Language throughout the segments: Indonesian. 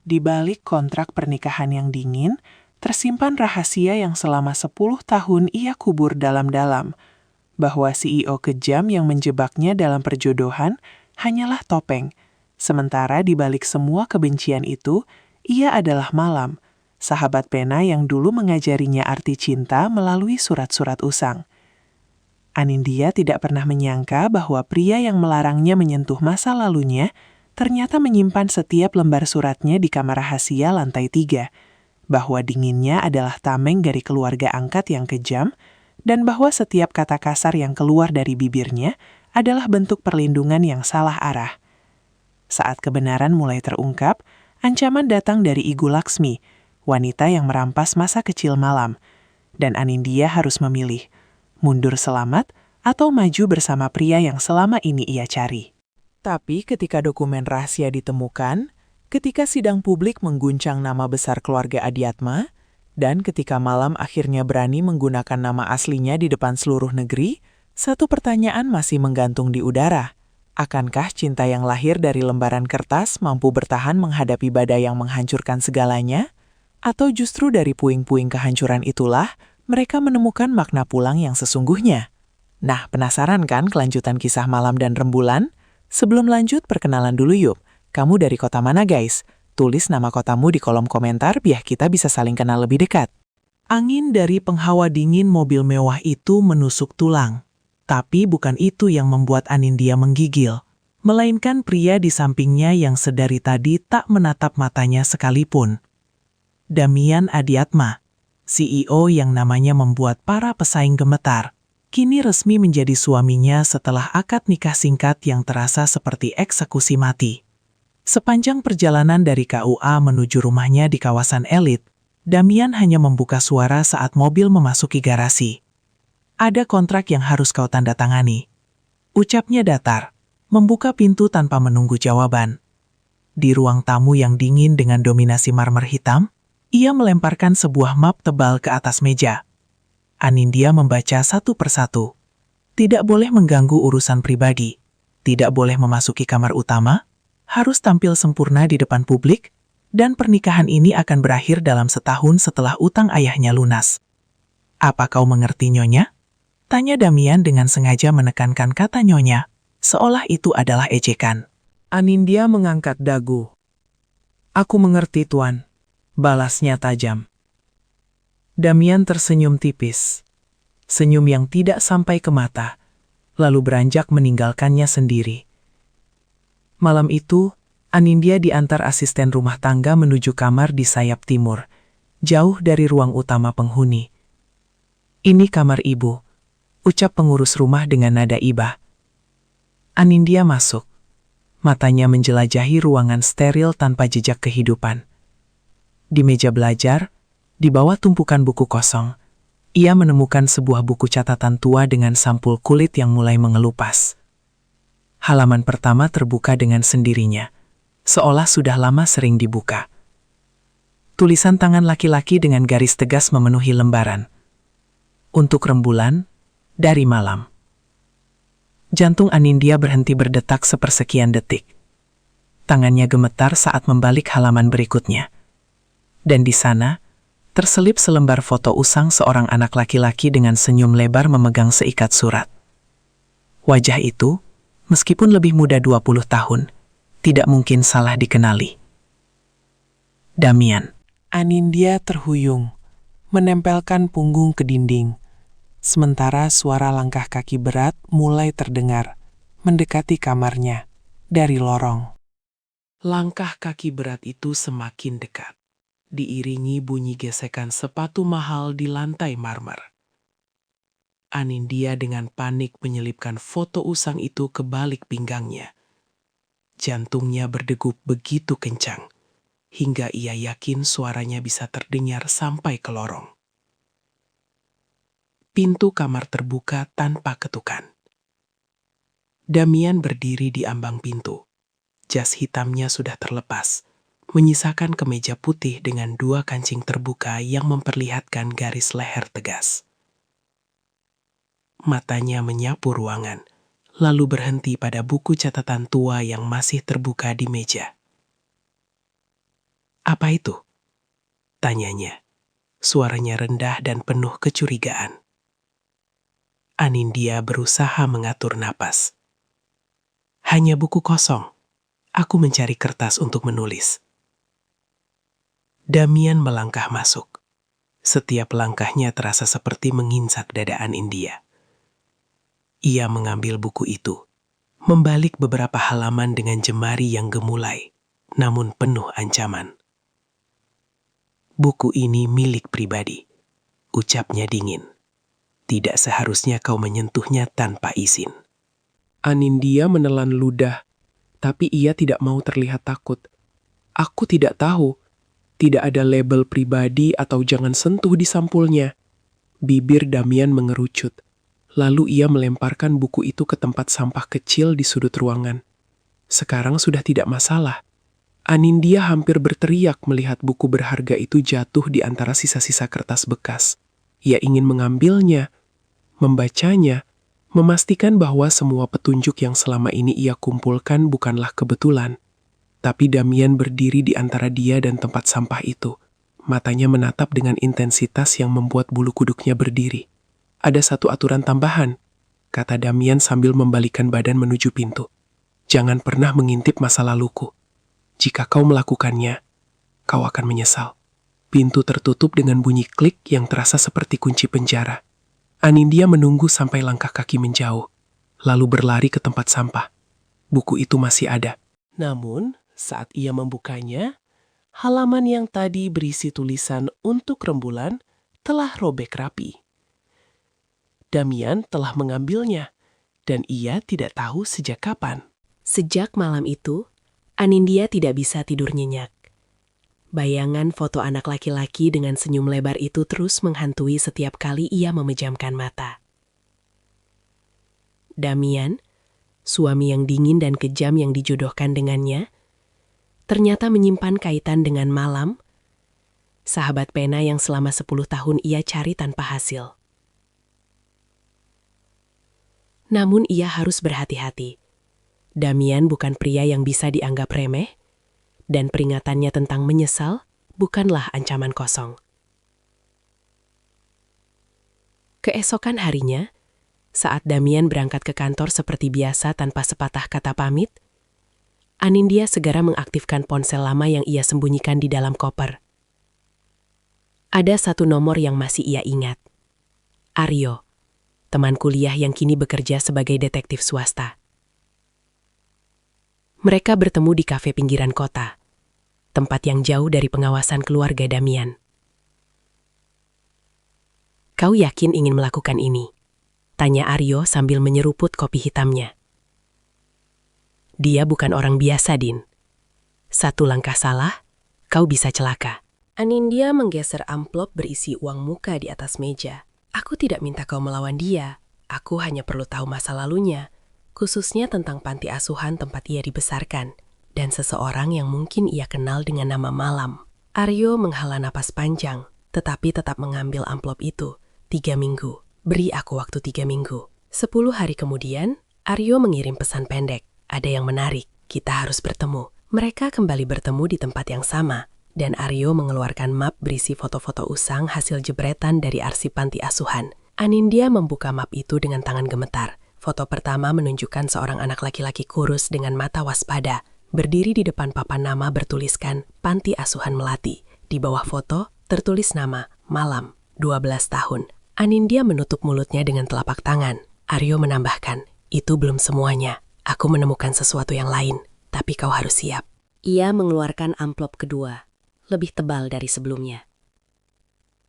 Di balik kontrak pernikahan yang dingin, tersimpan rahasia yang selama 10 tahun ia kubur dalam-dalam, bahwa CEO kejam yang menjebaknya dalam perjodohan hanyalah topeng. Sementara di balik semua kebencian itu, ia adalah Malam, sahabat pena yang dulu mengajarinya arti cinta melalui surat-surat usang. Anindya tidak pernah menyangka bahwa pria yang melarangnya menyentuh masa lalunya ternyata menyimpan setiap lembar suratnya di kamar rahasia lantai 3, bahwa dinginnya adalah tameng dari keluarga angkat yang kejam, dan bahwa setiap kata kasar yang keluar dari bibirnya adalah bentuk perlindungan yang salah arah. Saat kebenaran mulai terungkap, ancaman datang dari Igu Laksmi, wanita yang merampas masa kecil Malam, dan Anindya harus memilih, mundur selamat atau maju bersama pria yang selama ini ia cari. Tapi ketika dokumen rahasia ditemukan, ketika sidang publik mengguncang nama besar keluarga Adiatma, dan ketika Malam akhirnya berani menggunakan nama aslinya di depan seluruh negeri, satu pertanyaan masih menggantung di udara. Akankah cinta yang lahir dari lembaran kertas mampu bertahan menghadapi badai yang menghancurkan segalanya? Atau justru dari puing-puing kehancuran itulah, mereka menemukan makna pulang yang sesungguhnya? Nah, penasaran kan kelanjutan kisah Malam dan Rembulan? Sebelum lanjut, perkenalan dulu yuk. Kamu dari kota mana guys? Tulis nama kotamu di kolom komentar biar kita bisa saling kenal lebih dekat. Angin dari penghawa dingin mobil mewah itu menusuk tulang. Tapi bukan itu yang membuat Anindya menggigil. Melainkan pria di sampingnya yang sedari tadi tak menatap matanya sekalipun. Damian Adiatma, CEO yang namanya membuat para pesaing gemetar, kini resmi menjadi suaminya setelah akad nikah singkat yang terasa seperti eksekusi mati. Sepanjang perjalanan dari KUA menuju rumahnya di kawasan elit, Damian hanya membuka suara saat mobil memasuki garasi. Ada kontrak yang harus kau tanda tangani. Ucapnya datar, membuka pintu tanpa menunggu jawaban. Di ruang tamu yang dingin dengan dominasi marmer hitam, ia melemparkan sebuah map tebal ke atas meja. Anindya membaca satu persatu. Tidak boleh mengganggu urusan pribadi. Tidak boleh memasuki kamar utama. Harus tampil sempurna di depan publik. Dan pernikahan ini akan berakhir dalam setahun setelah utang ayahnya lunas. Apa kau mengerti nyonya? Tanya Damian dengan sengaja menekankan kata nyonya, seolah itu adalah ejekan. Anindya mengangkat dagu. Aku mengerti tuan, balasnya tajam. Damian tersenyum tipis. Senyum yang tidak sampai ke mata, lalu beranjak meninggalkannya sendiri. Malam itu, Anindya diantar asisten rumah tangga menuju kamar di sayap timur, jauh dari ruang utama penghuni. Ini kamar ibu, ucap pengurus rumah dengan nada ibah. Anindya masuk. Matanya menjelajahi ruangan steril tanpa jejak kehidupan. Di meja belajar, di bawah tumpukan buku kosong, ia menemukan sebuah buku catatan tua dengan sampul kulit yang mulai mengelupas. Halaman pertama terbuka dengan sendirinya, seolah sudah lama sering dibuka. Tulisan tangan laki-laki dengan garis tegas memenuhi lembaran. Untuk Rembulan, dari Malam. Jantung Anindya berhenti berdetak sepersekian detik. Tangannya gemetar saat membalik halaman berikutnya. Dan di sana, terselip selembar foto usang seorang anak laki-laki dengan senyum lebar memegang seikat surat. Wajah itu, meskipun lebih muda 20 tahun, tidak mungkin salah dikenali. Damian. Anindya terhuyung, menempelkan punggung ke dinding. Sementara suara langkah kaki berat mulai terdengar, mendekati kamarnya, dari lorong. Langkah kaki berat itu semakin dekat, diiringi bunyi gesekan sepatu mahal di lantai marmer. Anindya dengan panik menyelipkan foto usang itu ke balik pinggangnya. Jantungnya berdegup begitu kencang, hingga ia yakin suaranya bisa terdengar sampai ke lorong. Pintu kamar terbuka tanpa ketukan. Damian berdiri di ambang pintu. Jas hitamnya sudah terlepas, menyisakan kemeja putih dengan 2 kancing terbuka yang memperlihatkan garis leher tegas. Matanya menyapu ruangan, lalu berhenti pada buku catatan tua yang masih terbuka di meja. Apa itu? Tanyanya. Suaranya rendah dan penuh kecurigaan. Anindya berusaha mengatur napas. Hanya buku kosong. Aku mencari kertas untuk menulis. Damian melangkah masuk. Setiap langkahnya terasa seperti menginjak dada Anindya. Ia mengambil buku itu, membalik beberapa halaman dengan jemari yang gemulai, namun penuh ancaman. Buku ini milik pribadi, ucapnya dingin. Tidak seharusnya kau menyentuhnya tanpa izin. Anindya menelan ludah, tapi ia tidak mau terlihat takut. Aku tidak tahu. Tidak ada label pribadi atau jangan sentuh di sampulnya. Bibir Damian mengerucut. Lalu ia melemparkan buku itu ke tempat sampah kecil di sudut ruangan. Sekarang sudah tidak masalah. Anindya hampir berteriak melihat buku berharga itu jatuh di antara sisa-sisa kertas bekas. Ia ingin mengambilnya, membacanya, memastikan bahwa semua petunjuk yang selama ini ia kumpulkan bukanlah kebetulan. Tapi Damian berdiri di antara dia dan tempat sampah itu. Matanya menatap dengan intensitas yang membuat bulu kuduknya berdiri. Ada satu aturan tambahan, kata Damian sambil membalikkan badan menuju pintu. Jangan pernah mengintip masa laluku. Jika kau melakukannya, kau akan menyesal. Pintu tertutup dengan bunyi klik yang terasa seperti kunci penjara. Anindya menunggu sampai langkah kaki menjauh, lalu berlari ke tempat sampah. Buku itu masih ada. Namun, saat ia membukanya, halaman yang tadi berisi tulisan untuk rembulan telah robek rapi. Damian telah mengambilnya, dan ia tidak tahu sejak kapan. Sejak malam itu, Anindya tidak bisa tidur nyenyak. Bayangan foto anak laki-laki dengan senyum lebar itu terus menghantui setiap kali ia memejamkan mata. Damian, suami yang dingin dan kejam yang dijodohkan dengannya, ternyata menyimpan kaitan dengan Malam, sahabat pena yang selama 10 tahun ia cari tanpa hasil. Namun ia harus berhati-hati. Damian bukan pria yang bisa dianggap remeh, dan peringatannya tentang menyesal bukanlah ancaman kosong. Keesokan harinya, saat Damian berangkat ke kantor seperti biasa tanpa sepatah kata pamit, Anindya segera mengaktifkan ponsel lama yang ia sembunyikan di dalam koper. Ada satu nomor yang masih ia ingat. Aryo, teman kuliah yang kini bekerja sebagai detektif swasta. Mereka bertemu di kafe pinggiran kota, tempat yang jauh dari pengawasan keluarga Damian. Kau yakin ingin melakukan ini? Tanya Aryo sambil menyeruput kopi hitamnya. Dia bukan orang biasa, Din. Satu langkah salah, kau bisa celaka. Anindya menggeser amplop berisi uang muka di atas meja. Aku tidak minta kau melawan dia. Aku hanya perlu tahu masa lalunya, khususnya tentang panti asuhan tempat ia dibesarkan, dan seseorang yang mungkin ia kenal dengan nama Malam. Aryo menghela napas panjang, tetapi tetap mengambil amplop itu. 3 minggu. Beri aku waktu 3 minggu. 10 hari kemudian, Aryo mengirim pesan pendek. Ada yang menarik, kita harus bertemu. Mereka kembali bertemu di tempat yang sama, dan Aryo mengeluarkan map berisi foto-foto usang hasil jebretan dari arsip panti asuhan. Anindya membuka map itu dengan tangan gemetar. Foto pertama menunjukkan seorang anak laki-laki kurus dengan mata waspada, berdiri di depan papan nama bertuliskan Panti Asuhan Melati. Di bawah foto tertulis nama Malam, 12 tahun. Anindya menutup mulutnya dengan telapak tangan. Aryo menambahkan, itu belum semuanya. Aku menemukan sesuatu yang lain, tapi kau harus siap. Ia mengeluarkan amplop kedua, lebih tebal dari sebelumnya.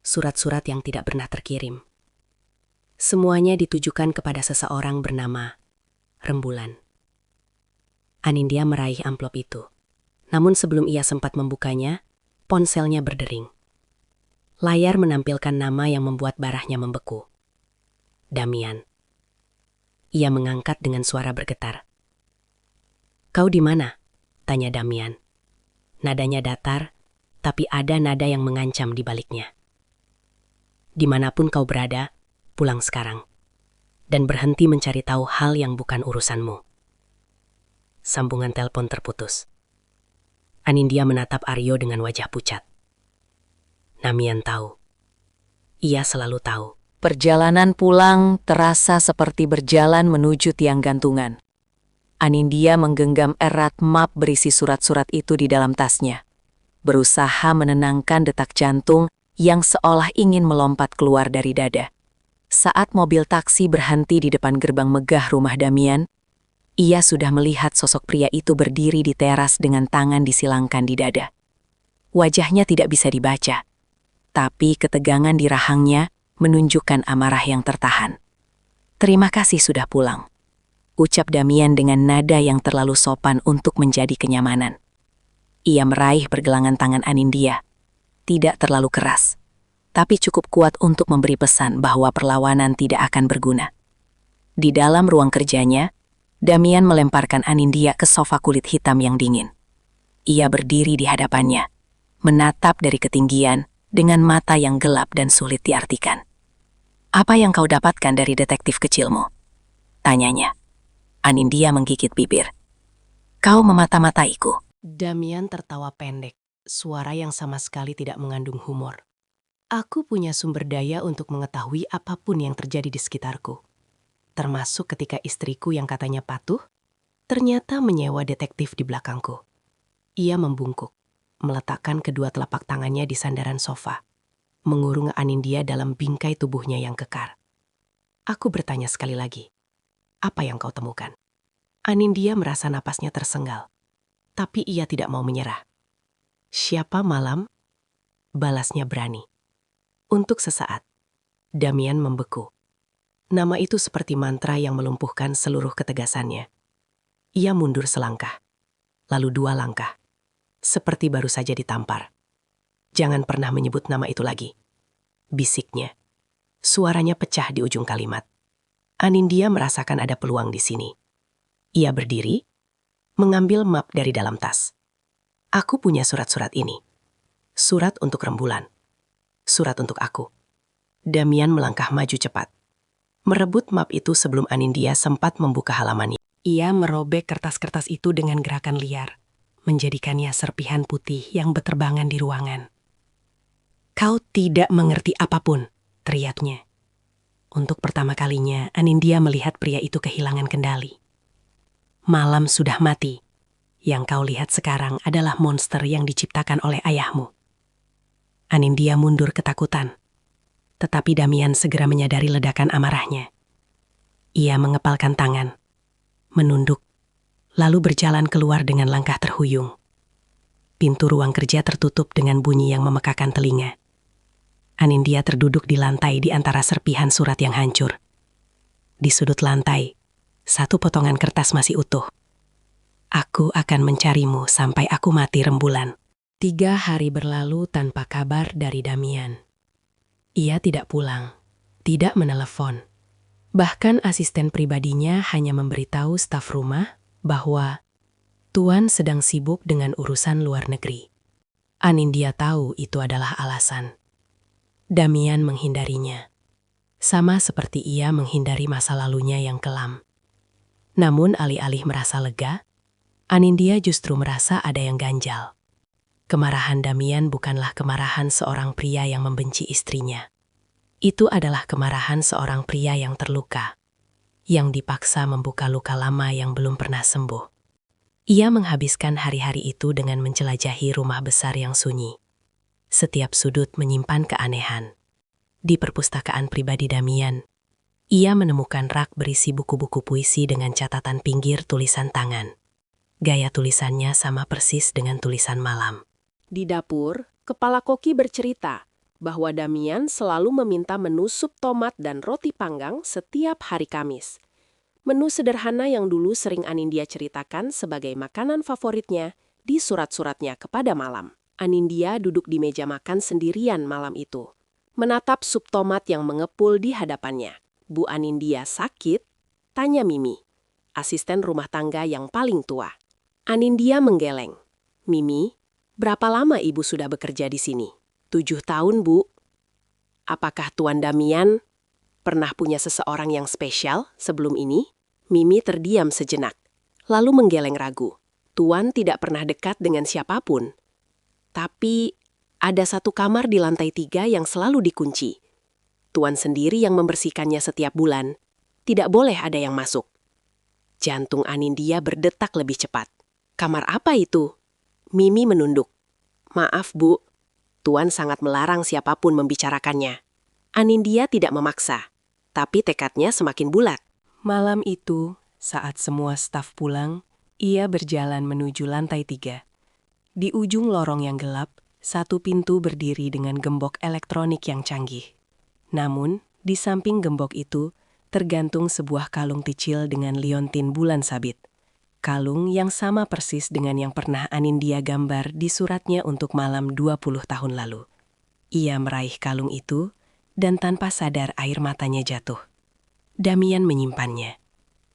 Surat-surat yang tidak pernah terkirim. Semuanya ditujukan kepada seseorang bernama Rembulan. Anindya meraih amplop itu. Namun sebelum ia sempat membukanya, ponselnya berdering. Layar menampilkan nama yang membuat barahnya membeku. Damian. Ia mengangkat dengan suara bergetar. Kau di mana? Tanya Damian. Nadanya datar, tapi ada nada yang mengancam di baliknya. Dimanapun kau berada, pulang sekarang. Dan berhenti mencari tahu hal yang bukan urusanmu. Sambungan telepon terputus. Anindya menatap Aryo dengan wajah pucat. Damian tahu. Ia selalu tahu. Perjalanan pulang terasa seperti berjalan menuju tiang gantungan. Anindya menggenggam erat map berisi surat-surat itu di dalam tasnya, berusaha menenangkan detak jantung yang seolah ingin melompat keluar dari dada. Saat mobil taksi berhenti di depan gerbang megah rumah Damian, ia sudah melihat sosok pria itu berdiri di teras dengan tangan disilangkan di dada. Wajahnya tidak bisa dibaca, tapi ketegangan di rahangnya menunjukkan amarah yang tertahan. "Terima kasih sudah pulang," ucap Damian dengan nada yang terlalu sopan untuk menjadi kenyamanan. Ia meraih pergelangan tangan Anindya. Tidak terlalu keras, tapi cukup kuat untuk memberi pesan bahwa perlawanan tidak akan berguna. Di dalam ruang kerjanya, Damian melemparkan Anindya ke sofa kulit hitam yang dingin. Ia berdiri di hadapannya, menatap dari ketinggian dengan mata yang gelap dan sulit diartikan. "Apa yang kau dapatkan dari detektif kecilmu?" tanyanya. Anindya menggigit bibir. "Kau memata-mataiku." Damian tertawa pendek, suara yang sama sekali tidak mengandung humor. "Aku punya sumber daya untuk mengetahui apapun yang terjadi di sekitarku. Termasuk ketika istriku yang katanya patuh, ternyata menyewa detektif di belakangku." Ia membungkuk, meletakkan kedua telapak tangannya di sandaran sofa, mengurung Anindya dalam bingkai tubuhnya yang kekar. "Aku bertanya sekali lagi, apa yang kau temukan?" Anindya merasa napasnya tersenggal, tapi ia tidak mau menyerah. "Siapa malam?" balasnya berani. Untuk sesaat, Damian membeku. Nama itu seperti mantra yang melumpuhkan seluruh ketegasannya. Ia mundur selangkah, lalu 2 langkah, seperti baru saja ditampar. "Jangan pernah menyebut nama itu lagi," bisiknya. Suaranya pecah di ujung kalimat. Anindya merasakan ada peluang di sini. Ia berdiri, mengambil map dari dalam tas. "Aku punya surat-surat ini. Surat untuk rembulan. Surat untuk aku." Damian melangkah maju cepat, merebut map itu sebelum Anindya sempat membuka halamannya. Ia merobek kertas-kertas itu dengan gerakan liar, menjadikannya serpihan putih yang berterbangan di ruangan. "Kau tidak mengerti apapun," teriaknya. Untuk pertama kalinya, Anindya melihat pria itu kehilangan kendali. "Malam sudah mati. Yang kau lihat sekarang adalah monster yang diciptakan oleh ayahmu." Anindya mundur ketakutan. Tetapi Damian segera menyadari ledakan amarahnya. Ia mengepalkan tangan, menunduk, lalu berjalan keluar dengan langkah terhuyung. Pintu ruang kerja tertutup dengan bunyi yang memekakan telinga. Anindya terduduk di lantai di antara serpihan surat yang hancur. Di sudut lantai, 1 potongan kertas masih utuh. "Aku akan mencarimu sampai aku mati rembulan." 3 hari berlalu tanpa kabar dari Damian. Ia tidak pulang, tidak menelepon. Bahkan asisten pribadinya hanya memberitahu staf rumah bahwa Tuan sedang sibuk dengan urusan luar negeri. Anindya tahu itu adalah alasan. Damian menghindarinya, sama seperti ia menghindari masa lalunya yang kelam. Namun alih-alih merasa lega, Anindya justru merasa ada yang ganjal. Kemarahan Damian bukanlah kemarahan seorang pria yang membenci istrinya. Itu adalah kemarahan seorang pria yang terluka, yang dipaksa membuka luka lama yang belum pernah sembuh. Ia menghabiskan hari-hari itu dengan menjelajahi rumah besar yang sunyi. Setiap sudut menyimpan keanehan. Di perpustakaan pribadi Damian, ia menemukan rak berisi buku-buku puisi dengan catatan pinggir tulisan tangan. Gaya tulisannya sama persis dengan tulisan malam. Di dapur, Kepala Koki bercerita bahwa Damian selalu meminta menu sup tomat dan roti panggang setiap hari Kamis. Menu sederhana yang dulu sering Anindya ceritakan sebagai makanan favoritnya di surat-suratnya kepada malam. Anindya duduk di meja makan sendirian malam itu, menatap sup tomat yang mengepul di hadapannya. "Bu Anindya sakit?" tanya Mimi, asisten rumah tangga yang paling tua. Anindya menggeleng. "Mimi, berapa lama ibu sudah bekerja di sini?" 7 tahun, Bu." "Apakah Tuan Damian pernah punya seseorang yang spesial sebelum ini?" Mimi terdiam sejenak, lalu menggeleng ragu. Tuan tidak pernah dekat dengan siapapun. Tapi ada satu kamar di lantai 3 yang selalu dikunci. Tuan sendiri yang membersihkannya setiap bulan. Tidak boleh ada yang masuk. Jantung Anindya berdetak lebih cepat. Kamar apa itu? Mimi menunduk. Maaf, Bu. Tuan sangat melarang siapapun membicarakannya. Anindya tidak memaksa, tapi tekadnya semakin bulat. Malam itu, saat semua staf pulang, ia berjalan menuju lantai 3. Di ujung lorong yang gelap, satu pintu berdiri dengan gembok elektronik yang canggih. Namun, di samping gembok itu, tergantung sebuah kalung kecil dengan liontin bulan sabit. Kalung yang sama persis dengan yang pernah Anindya gambar di suratnya untuk malam 20 tahun lalu. Ia meraih kalung itu, dan tanpa sadar air matanya jatuh. Damian menyimpannya.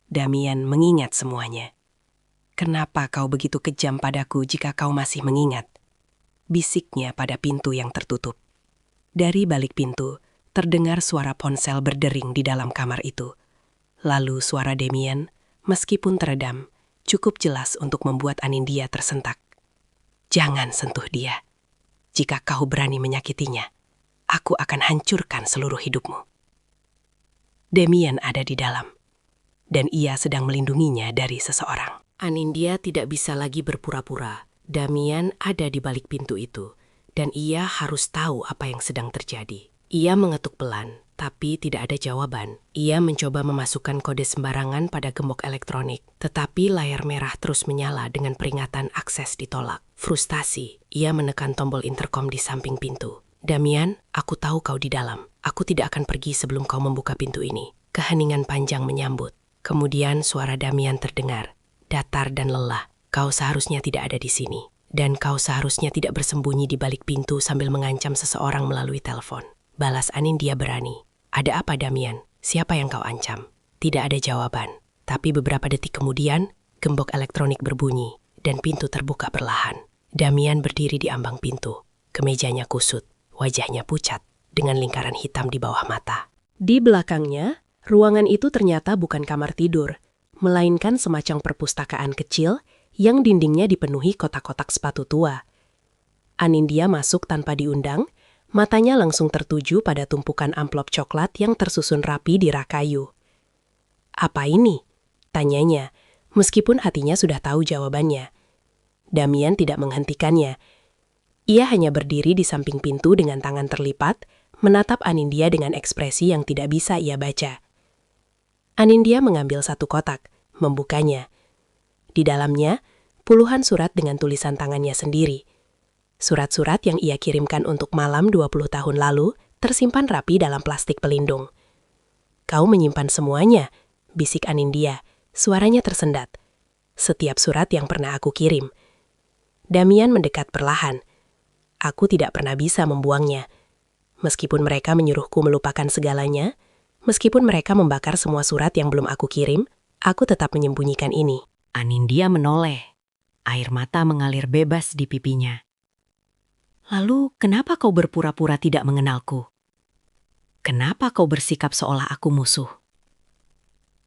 Damian mengingat semuanya. "Kenapa kau begitu kejam padaku jika kau masih mengingat?" bisiknya pada pintu yang tertutup. Dari balik pintu, terdengar suara ponsel berdering di dalam kamar itu. Lalu suara Damian, meskipun teredam, cukup jelas untuk membuat Anindya tersentak. "Jangan sentuh dia. Jika kau berani menyakitinya, aku akan hancurkan seluruh hidupmu." Damian ada di dalam, dan ia sedang melindunginya dari seseorang. Anindya tidak bisa lagi berpura-pura. Damian ada di balik pintu itu, dan ia harus tahu apa yang sedang terjadi. Ia mengetuk pelan, tapi tidak ada jawaban. Ia mencoba memasukkan kode sembarangan pada gembok elektronik, tetapi layar merah terus menyala dengan peringatan akses ditolak. Frustasi, ia menekan tombol interkom di samping pintu. "Damian, aku tahu kau di dalam. Aku tidak akan pergi sebelum kau membuka pintu ini." Keheningan panjang menyambut. Kemudian suara Damian terdengar, datar dan lelah. "Kau seharusnya tidak ada di sini. Dan kau seharusnya tidak bersembunyi di balik pintu sambil mengancam seseorang melalui telepon." Balas Anindya berani. "Ada apa, Damian? Siapa yang kau ancam?" Tidak ada jawaban. Tapi beberapa detik kemudian, gembok elektronik berbunyi, dan pintu terbuka perlahan. Damian berdiri di ambang pintu. Kemejanya kusut, wajahnya pucat, dengan lingkaran hitam di bawah mata. Di belakangnya, ruangan itu ternyata bukan kamar tidur, melainkan semacam perpustakaan kecil yang dindingnya dipenuhi kotak-kotak sepatu tua. Anindya masuk tanpa diundang, matanya langsung tertuju pada tumpukan amplop coklat yang tersusun rapi di rak kayu. "Apa ini?" tanyanya, meskipun hatinya sudah tahu jawabannya. Damian tidak menghentikannya. Ia hanya berdiri di samping pintu dengan tangan terlipat, menatap Anindya dengan ekspresi yang tidak bisa ia baca. Anindya mengambil satu kotak, membukanya. Di dalamnya, puluhan surat dengan tulisan tangannya sendiri. Surat-surat yang ia kirimkan untuk malam 20 tahun lalu tersimpan rapi dalam plastik pelindung. "Kau menyimpan semuanya," bisik Anindya, suaranya tersendat. "Setiap surat yang pernah aku kirim." Damian mendekat perlahan. "Aku tidak pernah bisa membuangnya. Meskipun mereka menyuruhku melupakan segalanya, meskipun mereka membakar semua surat yang belum aku kirim, aku tetap menyembunyikan ini." Anindya menoleh. Air mata mengalir bebas di pipinya. "Lalu, kenapa kau berpura-pura tidak mengenalku? Kenapa kau bersikap seolah aku musuh?"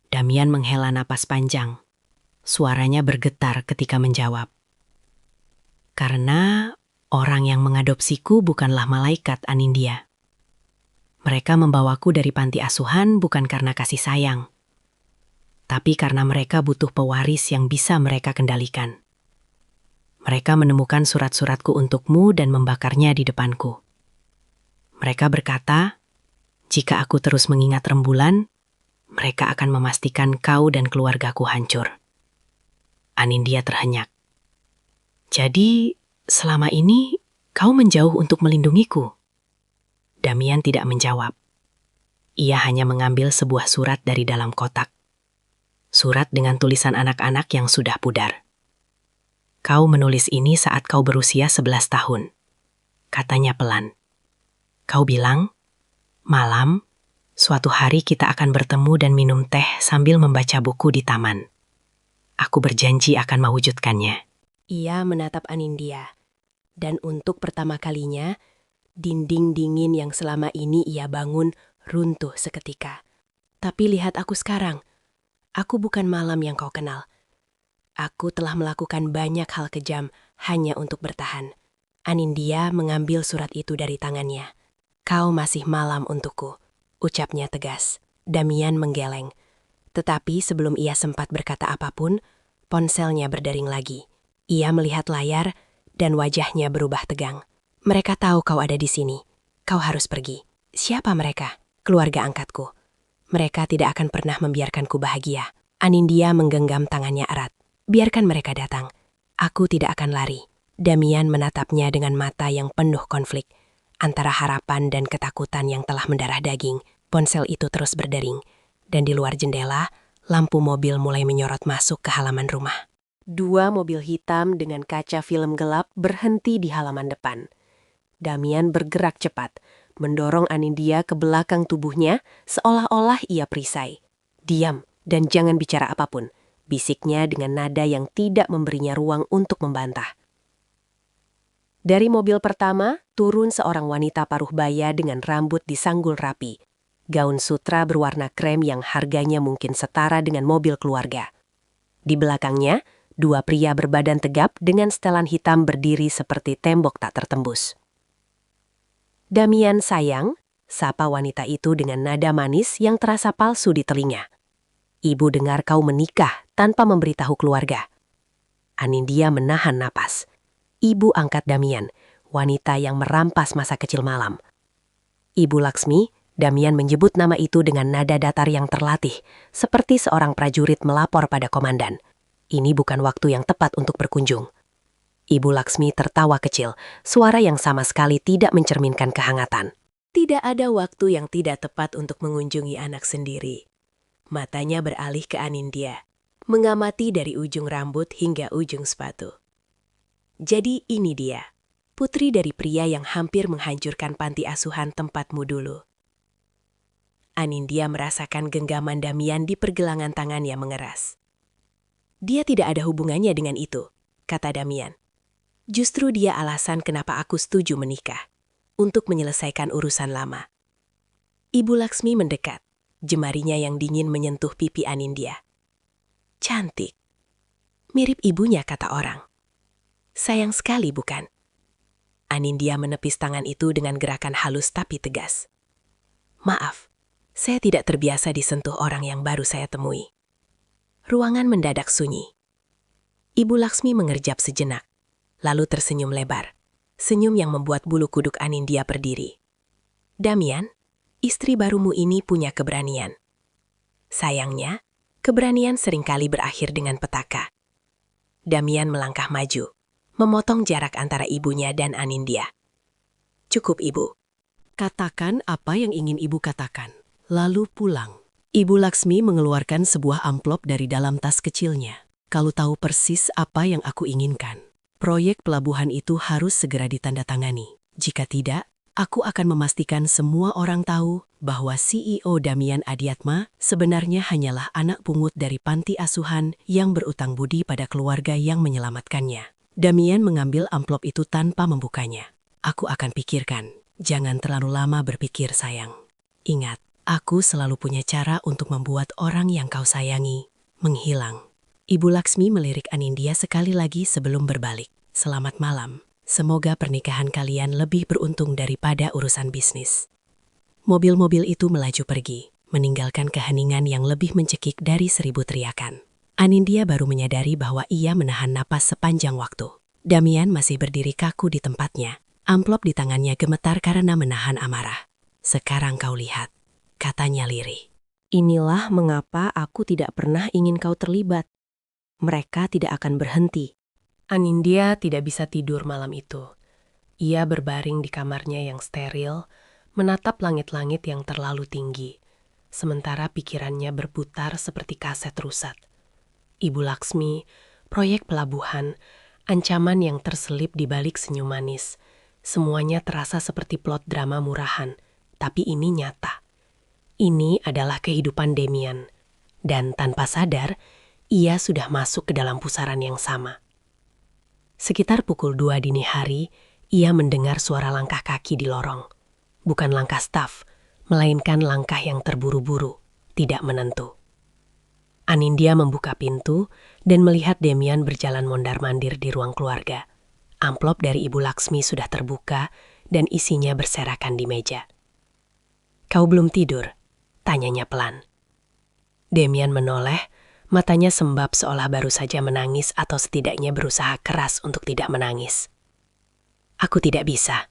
Damian menghela napas panjang. Suaranya bergetar ketika menjawab. "Karena orang yang mengadopsiku bukanlah malaikat, Anindya. Mereka membawaku dari panti asuhan bukan karena kasih sayang, tapi karena mereka butuh pewaris yang bisa mereka kendalikan. Mereka menemukan surat-suratku untukmu dan membakarnya di depanku. Mereka berkata, jika aku terus mengingat rembulan, mereka akan memastikan kau dan keluargaku hancur." Anindya terhenyak. "Jadi, selama ini kau menjauh untuk melindungiku?" Damian tidak menjawab. Ia hanya mengambil sebuah surat dari dalam kotak. Surat dengan tulisan anak-anak yang sudah pudar. "Kau menulis ini saat kau berusia 11 tahun. Katanya pelan. Kau bilang, malam, suatu hari kita akan bertemu dan minum teh sambil membaca buku di taman. Aku berjanji akan mewujudkannya." Ia menatap Anindya, dan untuk pertama kalinya, dinding dingin yang selama ini ia bangun runtuh seketika. "Tapi lihat aku sekarang. Aku bukan malam yang kau kenal. Aku telah melakukan banyak hal kejam hanya untuk bertahan. Anindya mengambil surat itu dari tangannya. Kau masih malam untukku, ucapnya tegas. Damian menggeleng. Tetapi sebelum ia sempat berkata apapun, ponselnya berdering lagi. Ia melihat layar dan wajahnya berubah tegang. Mereka tahu kau ada di sini. Kau harus pergi. Siapa mereka? Keluarga angkatku. Mereka tidak akan pernah membiarkanku bahagia. Anindya menggenggam tangannya erat. Biarkan mereka datang. Aku tidak akan lari. Damian menatapnya dengan mata yang penuh konflik. Antara harapan dan ketakutan yang telah mendarah daging, ponsel itu terus berdering. Dan di luar jendela, lampu mobil mulai menyorot masuk ke halaman rumah. 2 mobil hitam dengan kaca film gelap berhenti di halaman depan. Damian bergerak cepat, mendorong Anindya ke belakang tubuhnya seolah-olah ia perisai. Diam dan jangan bicara apapun, bisiknya dengan nada yang tidak memberinya ruang untuk membantah. Dari mobil pertama, turun seorang wanita paruh baya dengan rambut disanggul rapi. Gaun sutra berwarna krem yang harganya mungkin setara dengan mobil keluarga. Di belakangnya, 2 pria berbadan tegap dengan setelan hitam berdiri seperti tembok tak tertembus. Damian sayang, sapa wanita itu dengan nada manis yang terasa palsu di telinga. Ibu dengar kau menikah tanpa memberitahu keluarga. Anindya menahan napas. Ibu angkat Damian, wanita yang merampas masa kecil malam. Ibu Laksmi, Damian menyebut nama itu dengan nada datar yang terlatih, seperti seorang prajurit melapor pada komandan. Ini bukan waktu yang tepat untuk berkunjung. Ibu Laksmi tertawa kecil, suara yang sama sekali tidak mencerminkan kehangatan. Tidak ada waktu yang tidak tepat untuk mengunjungi anak sendiri. Matanya beralih ke Anindya, mengamati dari ujung rambut hingga ujung sepatu. Jadi ini dia, putri dari pria yang hampir menghancurkan panti asuhan tempatmu dulu. Anindya merasakan genggaman Damian di pergelangan tangannya mengeras. Dia tidak ada hubungannya dengan itu, kata Damian. Justru dia alasan kenapa aku setuju menikah, untuk menyelesaikan urusan lama. Ibu Laksmi mendekat, jemarinya yang dingin menyentuh pipi Anindya. Cantik. Mirip ibunya, kata orang. Sayang sekali, bukan? Anindya menepis tangan itu dengan gerakan halus tapi tegas. Maaf, saya tidak terbiasa disentuh orang yang baru saya temui. Ruangan mendadak sunyi. Ibu Laksmi mengerjap sejenak, lalu tersenyum lebar. Senyum yang membuat bulu kuduk Anindya berdiri. Damian, istri barumu ini punya keberanian. Sayangnya, keberanian seringkali berakhir dengan petaka. Damian melangkah maju, memotong jarak antara ibunya dan Anindya. Cukup, Ibu. Katakan apa yang ingin Ibu katakan, lalu pulang. Ibu Laksmi mengeluarkan sebuah amplop dari dalam tas kecilnya. Kalau tahu persis apa yang aku inginkan. Proyek pelabuhan itu harus segera ditandatangani. Jika tidak, aku akan memastikan semua orang tahu bahwa CEO Damian Adiatma sebenarnya hanyalah anak pungut dari panti asuhan yang berutang budi pada keluarga yang menyelamatkannya. Damian mengambil amplop itu tanpa membukanya. Aku akan pikirkan. Jangan terlalu lama berpikir, sayang. Ingat, aku selalu punya cara untuk membuat orang yang kau sayangi menghilang. Ibu Laksmi melirik Anindya sekali lagi sebelum berbalik. Selamat malam. Semoga pernikahan kalian lebih beruntung daripada urusan bisnis. Mobil-mobil itu melaju pergi, meninggalkan keheningan yang lebih mencekik dari 1000 teriakan. Anindya baru menyadari bahwa ia menahan napas sepanjang waktu. Damian masih berdiri kaku di tempatnya. Amplop di tangannya gemetar karena menahan amarah. Sekarang kau lihat, katanya lirih. Inilah mengapa aku tidak pernah ingin kau terlibat. Mereka tidak akan berhenti. Anindya tidak bisa tidur malam itu. Ia berbaring di kamarnya yang steril, menatap langit-langit yang terlalu tinggi, sementara pikirannya berputar seperti kaset rusak. Ibu Laksmi, proyek pelabuhan, ancaman yang terselip di balik senyum manis. Semuanya terasa seperti plot drama murahan, tapi ini nyata. Ini adalah kehidupan Damian, dan tanpa sadar, ia sudah masuk ke dalam pusaran yang sama. Sekitar pukul 2 dini hari, ia mendengar suara langkah kaki di lorong. Bukan langkah staf, melainkan langkah yang terburu-buru, tidak menentu. Anindya membuka pintu dan melihat Demian berjalan mondar-mandir di ruang keluarga. Amplop dari Ibu Laksmi sudah terbuka dan isinya berserakan di meja. "Kau belum tidur?" tanyanya pelan. Demian menoleh, matanya sembab seolah baru saja menangis atau setidaknya berusaha keras untuk tidak menangis. "Aku tidak bisa.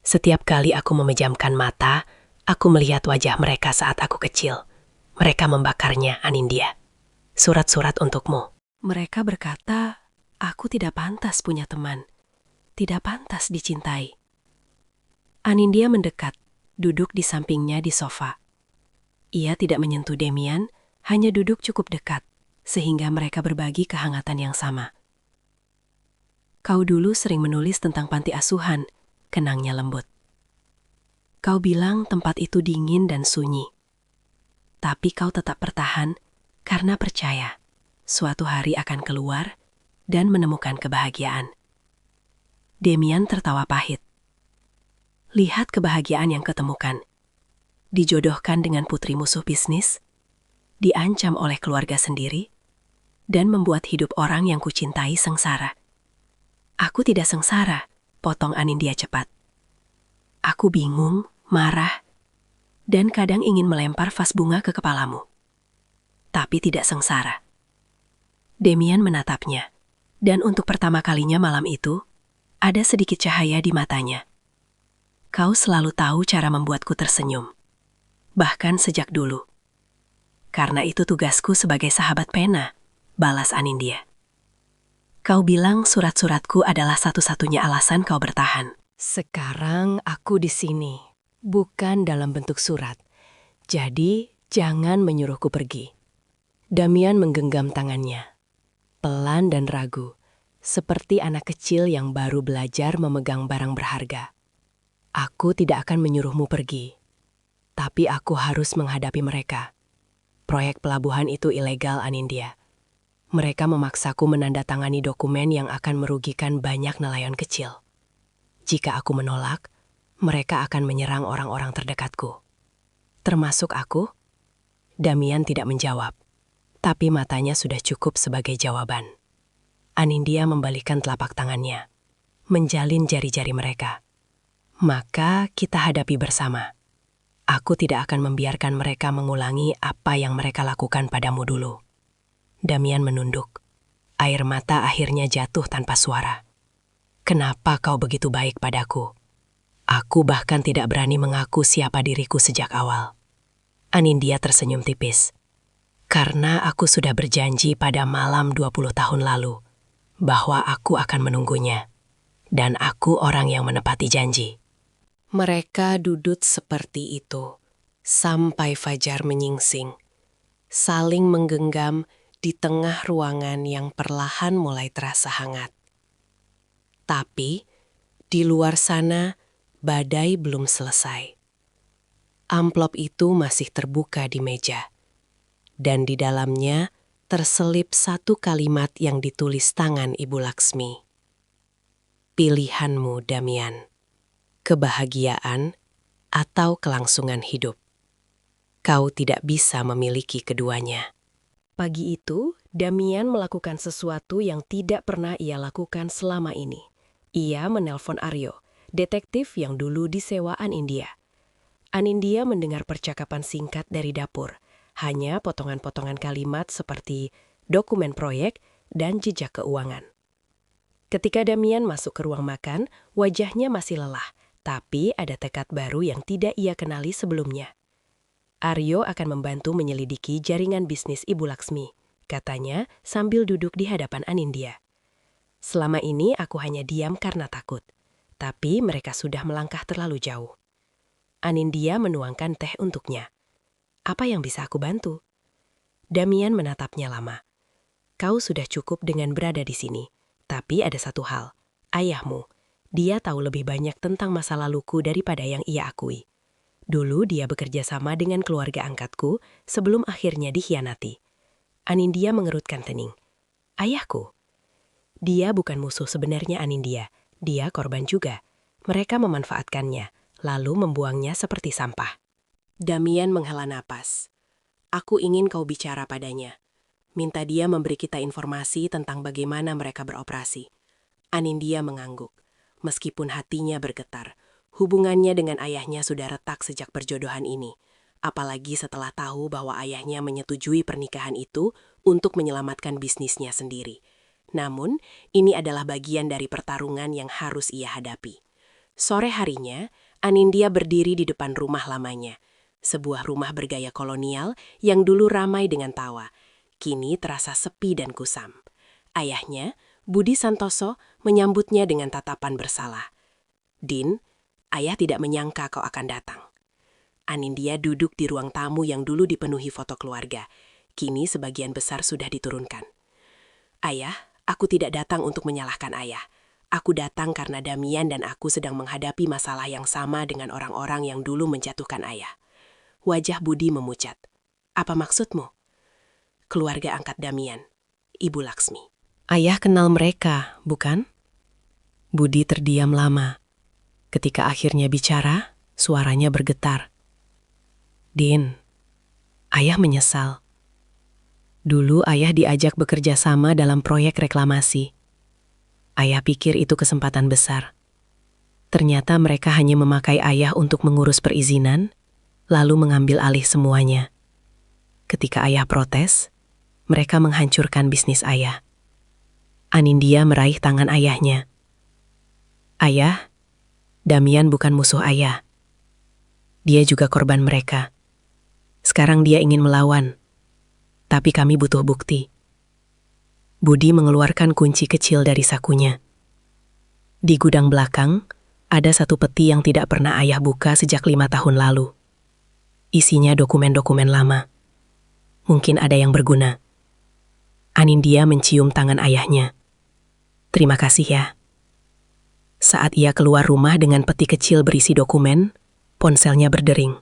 Setiap kali aku memejamkan mata, aku melihat wajah mereka saat aku kecil. Mereka membakarnya, Anindya. Surat-surat untukmu." "Mereka berkata, aku tidak pantas punya teman. Tidak pantas dicintai." Anindya mendekat, duduk di sampingnya di sofa. Ia tidak menyentuh Demian, hanya duduk cukup dekat, sehingga mereka berbagi kehangatan yang sama. "Kau dulu sering menulis tentang panti asuhan," kenangnya lembut. "Kau bilang tempat itu dingin dan sunyi. Tapi kau tetap bertahan karena percaya suatu hari akan keluar dan menemukan kebahagiaan." Demian tertawa pahit. "Lihat kebahagiaan yang ketemukan. Dijodohkan dengan putri musuh bisnis, diancam oleh keluarga sendiri, dan membuat hidup orang yang kucintai sengsara." "Aku tidak sengsara," potong Anindya cepat. "Aku bingung, marah, dan kadang ingin melempar vas bunga ke kepalamu. Tapi tidak sengsara." Demian menatapnya, dan untuk pertama kalinya malam itu, ada sedikit cahaya di matanya. "Kau selalu tahu cara membuatku tersenyum. Bahkan sejak dulu." "Karena itu tugasku sebagai sahabat pena," balas Anindya. "Kau bilang surat-suratku adalah satu-satunya alasan kau bertahan. Sekarang aku di sini, bukan dalam bentuk surat. Jadi, jangan menyuruhku pergi." Damian menggenggam tangannya, pelan dan ragu, seperti anak kecil yang baru belajar memegang barang berharga. "Aku tidak akan menyuruhmu pergi. Tapi aku harus menghadapi mereka. Proyek pelabuhan itu ilegal, Anindya. Mereka memaksaku menandatangani dokumen yang akan merugikan banyak nelayan kecil. Jika aku menolak, mereka akan menyerang orang-orang terdekatku. Termasuk aku?" Damian tidak menjawab, tapi matanya sudah cukup sebagai jawaban. Anindya membalikkan telapak tangannya, menjalin jari-jari mereka. "Maka kita hadapi bersama. Aku tidak akan membiarkan mereka mengulangi apa yang mereka lakukan padamu dulu." Damian menunduk. Air mata akhirnya jatuh tanpa suara. "Kenapa kau begitu baik padaku? Aku bahkan tidak berani mengaku siapa diriku sejak awal." Anindya tersenyum tipis. "Karena aku sudah berjanji pada malam 20 tahun lalu bahwa aku akan menunggunya. Dan aku orang yang menepati janji." Mereka duduk seperti itu, sampai fajar menyingsing, saling menggenggam di tengah ruangan yang perlahan mulai terasa hangat. Tapi, di luar sana, badai belum selesai. Amplop itu masih terbuka di meja, dan di dalamnya terselip satu kalimat yang ditulis tangan Ibu Laksmi. "Pilihanmu, Damian. Kebahagiaan atau kelangsungan hidup. Kau tidak bisa memiliki keduanya." Pagi itu, Damian melakukan sesuatu yang tidak pernah ia lakukan selama ini. Ia menelpon Aryo, detektif yang dulu disewa Anindya. Anindya mendengar percakapan singkat dari dapur, hanya potongan-potongan kalimat seperti dokumen proyek dan jejak keuangan. Ketika Damian masuk ke ruang makan, wajahnya masih lelah, tapi ada tekad baru yang tidak ia kenali sebelumnya. "Aryo akan membantu menyelidiki jaringan bisnis Ibu Laksmi," katanya sambil duduk di hadapan Anindya. "Selama ini aku hanya diam karena takut, tapi mereka sudah melangkah terlalu jauh." Anindya menuangkan teh untuknya. "Apa yang bisa aku bantu?" Damian menatapnya lama. "Kau sudah cukup dengan berada di sini, tapi ada satu hal. Ayahmu, dia tahu lebih banyak tentang masa laluku daripada yang ia akui. Dulu dia bekerja sama dengan keluarga angkatku sebelum akhirnya dikhianati." Anindya mengerutkan kening. "Ayahku?" "Dia bukan musuh sebenarnya, Anindya. Dia korban juga. Mereka memanfaatkannya, lalu membuangnya seperti sampah." Damian menghela napas. "Aku ingin kau bicara padanya. Minta dia memberi kita informasi tentang bagaimana mereka beroperasi. Anindya mengangguk. Meskipun hatinya bergetar, hubungannya dengan ayahnya sudah retak sejak perjodohan ini. Apalagi setelah tahu bahwa ayahnya menyetujui pernikahan itu untuk menyelamatkan bisnisnya sendiri. Namun, ini adalah bagian dari pertarungan yang harus ia hadapi. Sore harinya, Anindya berdiri di depan rumah lamanya. Sebuah rumah bergaya kolonial yang dulu ramai dengan tawa. Kini terasa sepi dan kusam. Ayahnya, Budi Santoso, menyambutnya dengan tatapan bersalah. "Din, ayah tidak menyangka kau akan datang." Anindya duduk di ruang tamu yang dulu dipenuhi foto keluarga. Kini sebagian besar sudah diturunkan. "Ayah, aku tidak datang untuk menyalahkan ayah. Aku datang karena Damian dan aku sedang menghadapi masalah yang sama dengan orang-orang yang dulu menjatuhkan ayah." Wajah Budi memucat. "Apa maksudmu?" "Keluarga angkat Damian, Ibu Laksmi." "Ayah kenal mereka, bukan?" Budi terdiam lama. Ketika akhirnya bicara, suaranya bergetar. "Din, ayah menyesal. Dulu ayah diajak bekerja sama dalam proyek reklamasi. Ayah pikir itu kesempatan besar. Ternyata mereka hanya memakai ayah untuk mengurus perizinan, lalu mengambil alih semuanya. Ketika ayah protes, mereka menghancurkan bisnis ayah." Anindya meraih tangan ayahnya. "Ayah, Damian bukan musuh ayah. Dia juga korban mereka. Sekarang dia ingin melawan. Tapi kami butuh bukti." Budi mengeluarkan kunci kecil dari sakunya. Di gudang belakang, ada satu peti yang tidak pernah ayah buka sejak 5 tahun lalu. Isinya dokumen-dokumen lama. Mungkin ada yang berguna. Anindya mencium tangan ayahnya. "Terima kasih ya." Saat ia keluar rumah dengan peti kecil berisi dokumen, ponselnya berdering.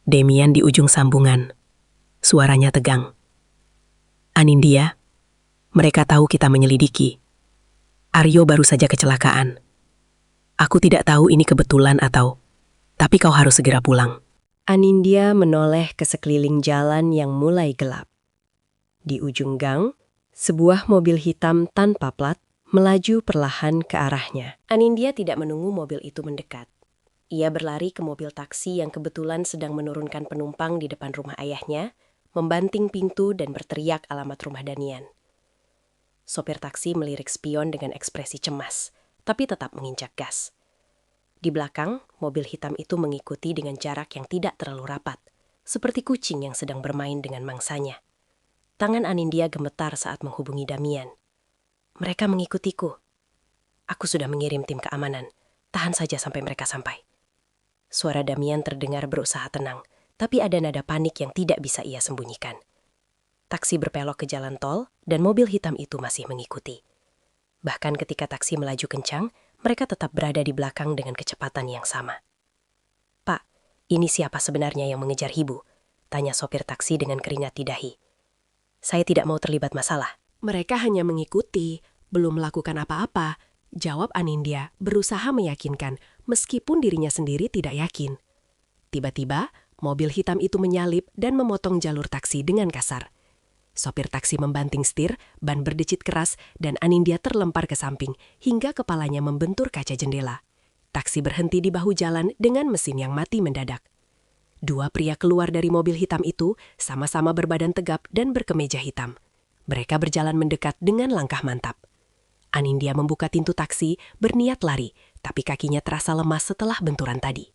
Damian di ujung sambungan. Suaranya tegang. "Anindya, mereka tahu kita menyelidiki. Aryo baru saja kecelakaan. Aku tidak tahu ini kebetulan atau... Tapi kau harus segera pulang." Anindya menoleh ke sekeliling jalan yang mulai gelap. Di ujung gang, sebuah mobil hitam tanpa plat melaju perlahan ke arahnya. Anindya tidak menunggu mobil itu mendekat. Ia berlari ke mobil taksi yang kebetulan sedang menurunkan penumpang di depan rumah ayahnya, membanting pintu dan berteriak alamat rumah Damian. Sopir taksi melirik spion dengan ekspresi cemas, tapi tetap menginjak gas. Di belakang, mobil hitam itu mengikuti dengan jarak yang tidak terlalu rapat, seperti kucing yang sedang bermain dengan mangsanya. Tangan Anindya gemetar saat menghubungi Damian. "Mereka mengikutiku. Aku sudah mengirim tim keamanan. Tahan saja sampai mereka sampai." Suara Damian terdengar berusaha tenang, tapi ada nada panik yang tidak bisa ia sembunyikan. Taksi berpelok ke jalan tol, dan mobil hitam itu masih mengikuti. Bahkan ketika taksi melaju kencang, mereka tetap berada di belakang dengan kecepatan yang sama. "Pak, ini siapa sebenarnya yang mengejar Ibu?" tanya sopir taksi dengan keringat di dahi. "Saya tidak mau terlibat masalah." "Mereka hanya mengikuti, belum melakukan apa-apa," jawab Anindya, berusaha meyakinkan, meskipun dirinya sendiri tidak yakin. Tiba-tiba, mobil hitam itu menyalip dan memotong jalur taksi dengan kasar. Sopir taksi membanting setir, ban berdecit keras, dan Anindya terlempar ke samping hingga kepalanya membentur kaca jendela. Taksi berhenti di bahu jalan dengan mesin yang mati mendadak. Dua pria keluar dari mobil hitam itu, sama-sama berbadan tegap dan berkemeja hitam. Mereka berjalan mendekat dengan langkah mantap. Anindya membuka pintu taksi, berniat lari, tapi kakinya terasa lemas setelah benturan tadi.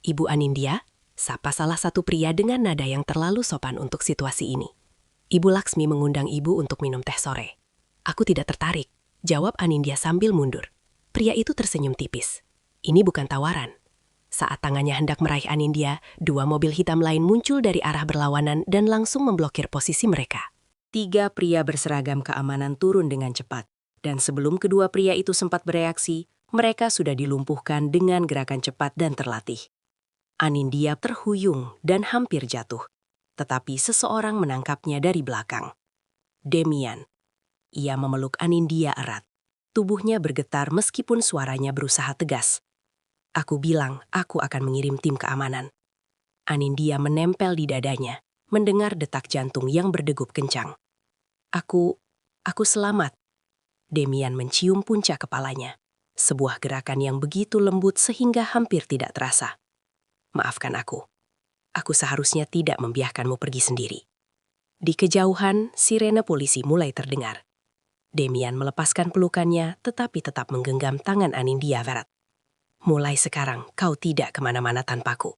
"Ibu Anindya," sapa salah satu pria dengan nada yang terlalu sopan untuk situasi ini. "Ibu Laksmi mengundang ibu untuk minum teh sore." "Aku tidak tertarik," jawab Anindya sambil mundur. Pria itu tersenyum tipis. Ini bukan tawaran. Saat tangannya hendak meraih Anindya, dua mobil hitam lain muncul dari arah berlawanan dan langsung memblokir posisi mereka. 3 pria berseragam keamanan turun dengan cepat. Dan sebelum kedua pria itu sempat bereaksi, mereka sudah dilumpuhkan dengan gerakan cepat dan terlatih. Anindya terhuyung dan hampir jatuh. Tetapi seseorang menangkapnya dari belakang. Damian. Ia memeluk Anindya erat. Tubuhnya bergetar meskipun suaranya berusaha tegas. "Aku bilang aku akan mengirim tim keamanan." Anindya menempel di dadanya. mendengar detak jantung yang berdegup kencang. Aku selamat. Demian mencium puncak kepalanya. Sebuah gerakan yang begitu lembut sehingga hampir tidak terasa. Maafkan aku. Aku seharusnya tidak membiarkanmu pergi sendiri. Di kejauhan, sirene polisi mulai terdengar. Demian melepaskan pelukannya tetapi tetap menggenggam tangan Anindya erat. Mulai sekarang kau tidak kemana-mana tanpaku.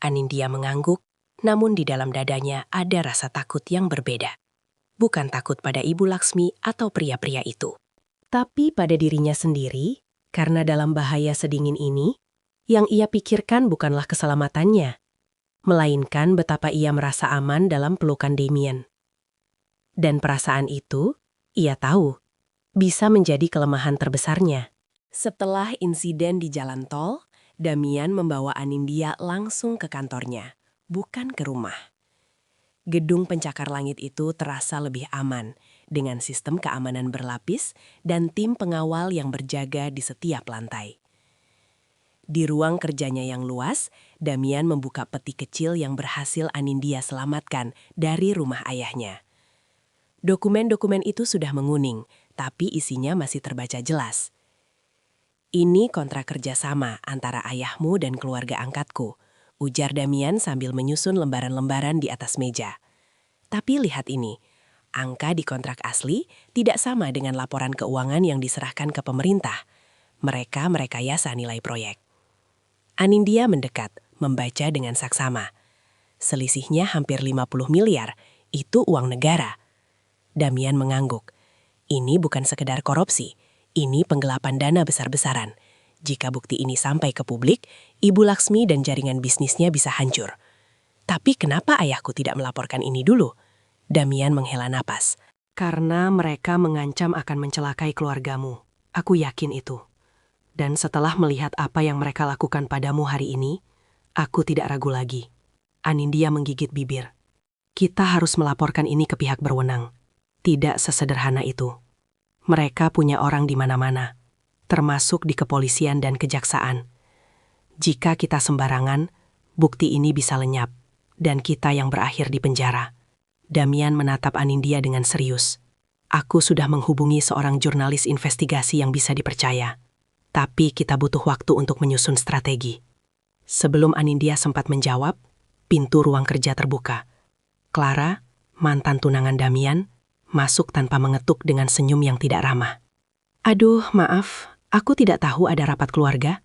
Anindya mengangguk, namun di dalam dadanya ada rasa takut yang berbeda. Bukan takut pada Ibu Laksmi atau pria-pria itu, tapi pada dirinya sendiri, karena dalam bahaya sedingin ini, yang ia pikirkan bukanlah keselamatannya, melainkan betapa ia merasa aman dalam pelukan Demian. Dan perasaan itu, ia tahu, bisa menjadi kelemahan terbesarnya. Setelah insiden di jalan tol, Damian membawa Anindya langsung ke kantornya, bukan ke rumah. Gedung pencakar langit itu terasa lebih aman, dengan sistem keamanan berlapis dan tim pengawal yang berjaga di setiap lantai. Di ruang kerjanya yang luas, Damian membuka peti kecil yang berhasil Anindya selamatkan dari rumah ayahnya. Dokumen-dokumen itu sudah menguning, tapi isinya masih terbaca jelas. Ini kontrak kerjasama antara ayahmu dan keluarga angkatku, ujar Damian sambil menyusun lembaran-lembaran di atas meja. Tapi lihat ini, angka di kontrak asli tidak sama dengan laporan keuangan yang diserahkan ke pemerintah. Mereka merekayasa nilai proyek. Anindya mendekat, membaca dengan saksama. Selisihnya hampir 50 miliar, itu uang negara. Damian mengangguk. Ini bukan sekedar korupsi, ini penggelapan dana besar-besaran. Jika bukti ini sampai ke publik, Ibu Laksmi dan jaringan bisnisnya bisa hancur. Tapi kenapa ayahku tidak melaporkan ini dulu? Damian menghela napas. Karena mereka mengancam akan mencelakai keluargamu. Aku yakin itu. Dan setelah melihat apa yang mereka lakukan padamu hari ini, aku tidak ragu lagi. Anindya menggigit bibir. Kita harus melaporkan ini ke pihak berwenang. Tidak sesederhana itu. Mereka punya orang di mana-mana, termasuk di kepolisian dan kejaksaan. Jika kita sembarangan, bukti ini bisa lenyap, dan kita yang berakhir di penjara. Damian menatap Anindya dengan serius. Aku sudah menghubungi seorang jurnalis investigasi yang bisa dipercaya. Tapi kita butuh waktu untuk menyusun strategi. Sebelum Anindya sempat menjawab, pintu ruang kerja terbuka. Clara, mantan tunangan Damian, masuk tanpa mengetuk dengan senyum yang tidak ramah. Aduh, maaf, aku tidak tahu ada rapat keluarga.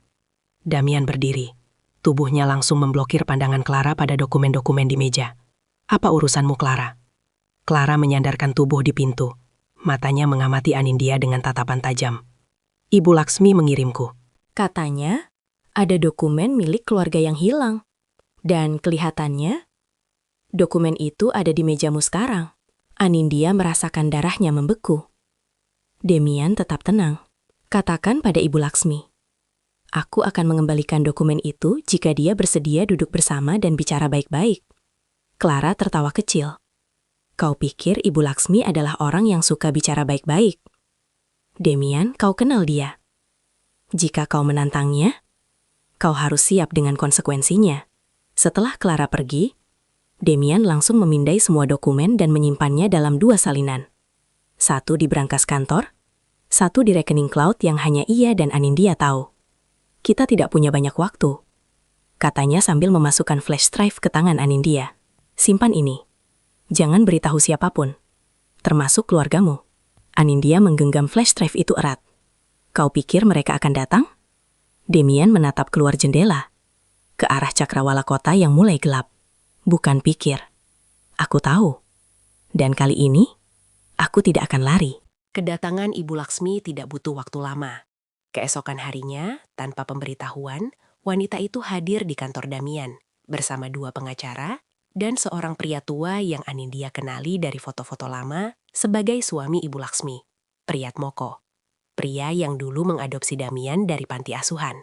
Damian berdiri. Tubuhnya langsung memblokir pandangan Clara pada dokumen-dokumen di meja. Apa urusanmu, Clara? Clara menyandarkan tubuh di pintu. Matanya mengamati Anindya dengan tatapan tajam. Ibu Laksmi mengirimku. Katanya, ada dokumen milik keluarga yang hilang. Dan kelihatannya, dokumen itu ada di mejamu sekarang. Anindya merasakan darahnya membeku. Demian tetap tenang. Katakan pada Ibu Laksmi. Aku akan mengembalikan dokumen itu jika dia bersedia duduk bersama dan bicara baik-baik. Clara tertawa kecil. Kau pikir Ibu Laksmi adalah orang yang suka bicara baik-baik? Demian, kau kenal dia. Jika kau menantangnya, kau harus siap dengan konsekuensinya. Setelah Clara pergi, Demian langsung memindai semua dokumen dan menyimpannya dalam 2 salinan. Satu di brankas kantor, satu di rekening cloud yang hanya ia dan Anindya tahu. Kita tidak punya banyak waktu, katanya sambil memasukkan flash drive ke tangan Anindya. Simpan ini. Jangan beritahu siapapun, termasuk keluargamu. Anindya menggenggam flash drive itu erat. Kau pikir mereka akan datang? Demian menatap keluar jendela, ke arah cakrawala kota yang mulai gelap. Bukan pikir. Aku tahu. Dan kali ini, aku tidak akan lari. Kedatangan Ibu Laksmi tidak butuh waktu lama. Keesokan harinya, tanpa pemberitahuan, wanita itu hadir di kantor Damian, bersama 2 pengacara, dan seorang pria tua yang Anindya kenali dari foto-foto lama sebagai suami Ibu Laksmi, Priyatmoko, pria yang dulu mengadopsi Damian dari panti asuhan.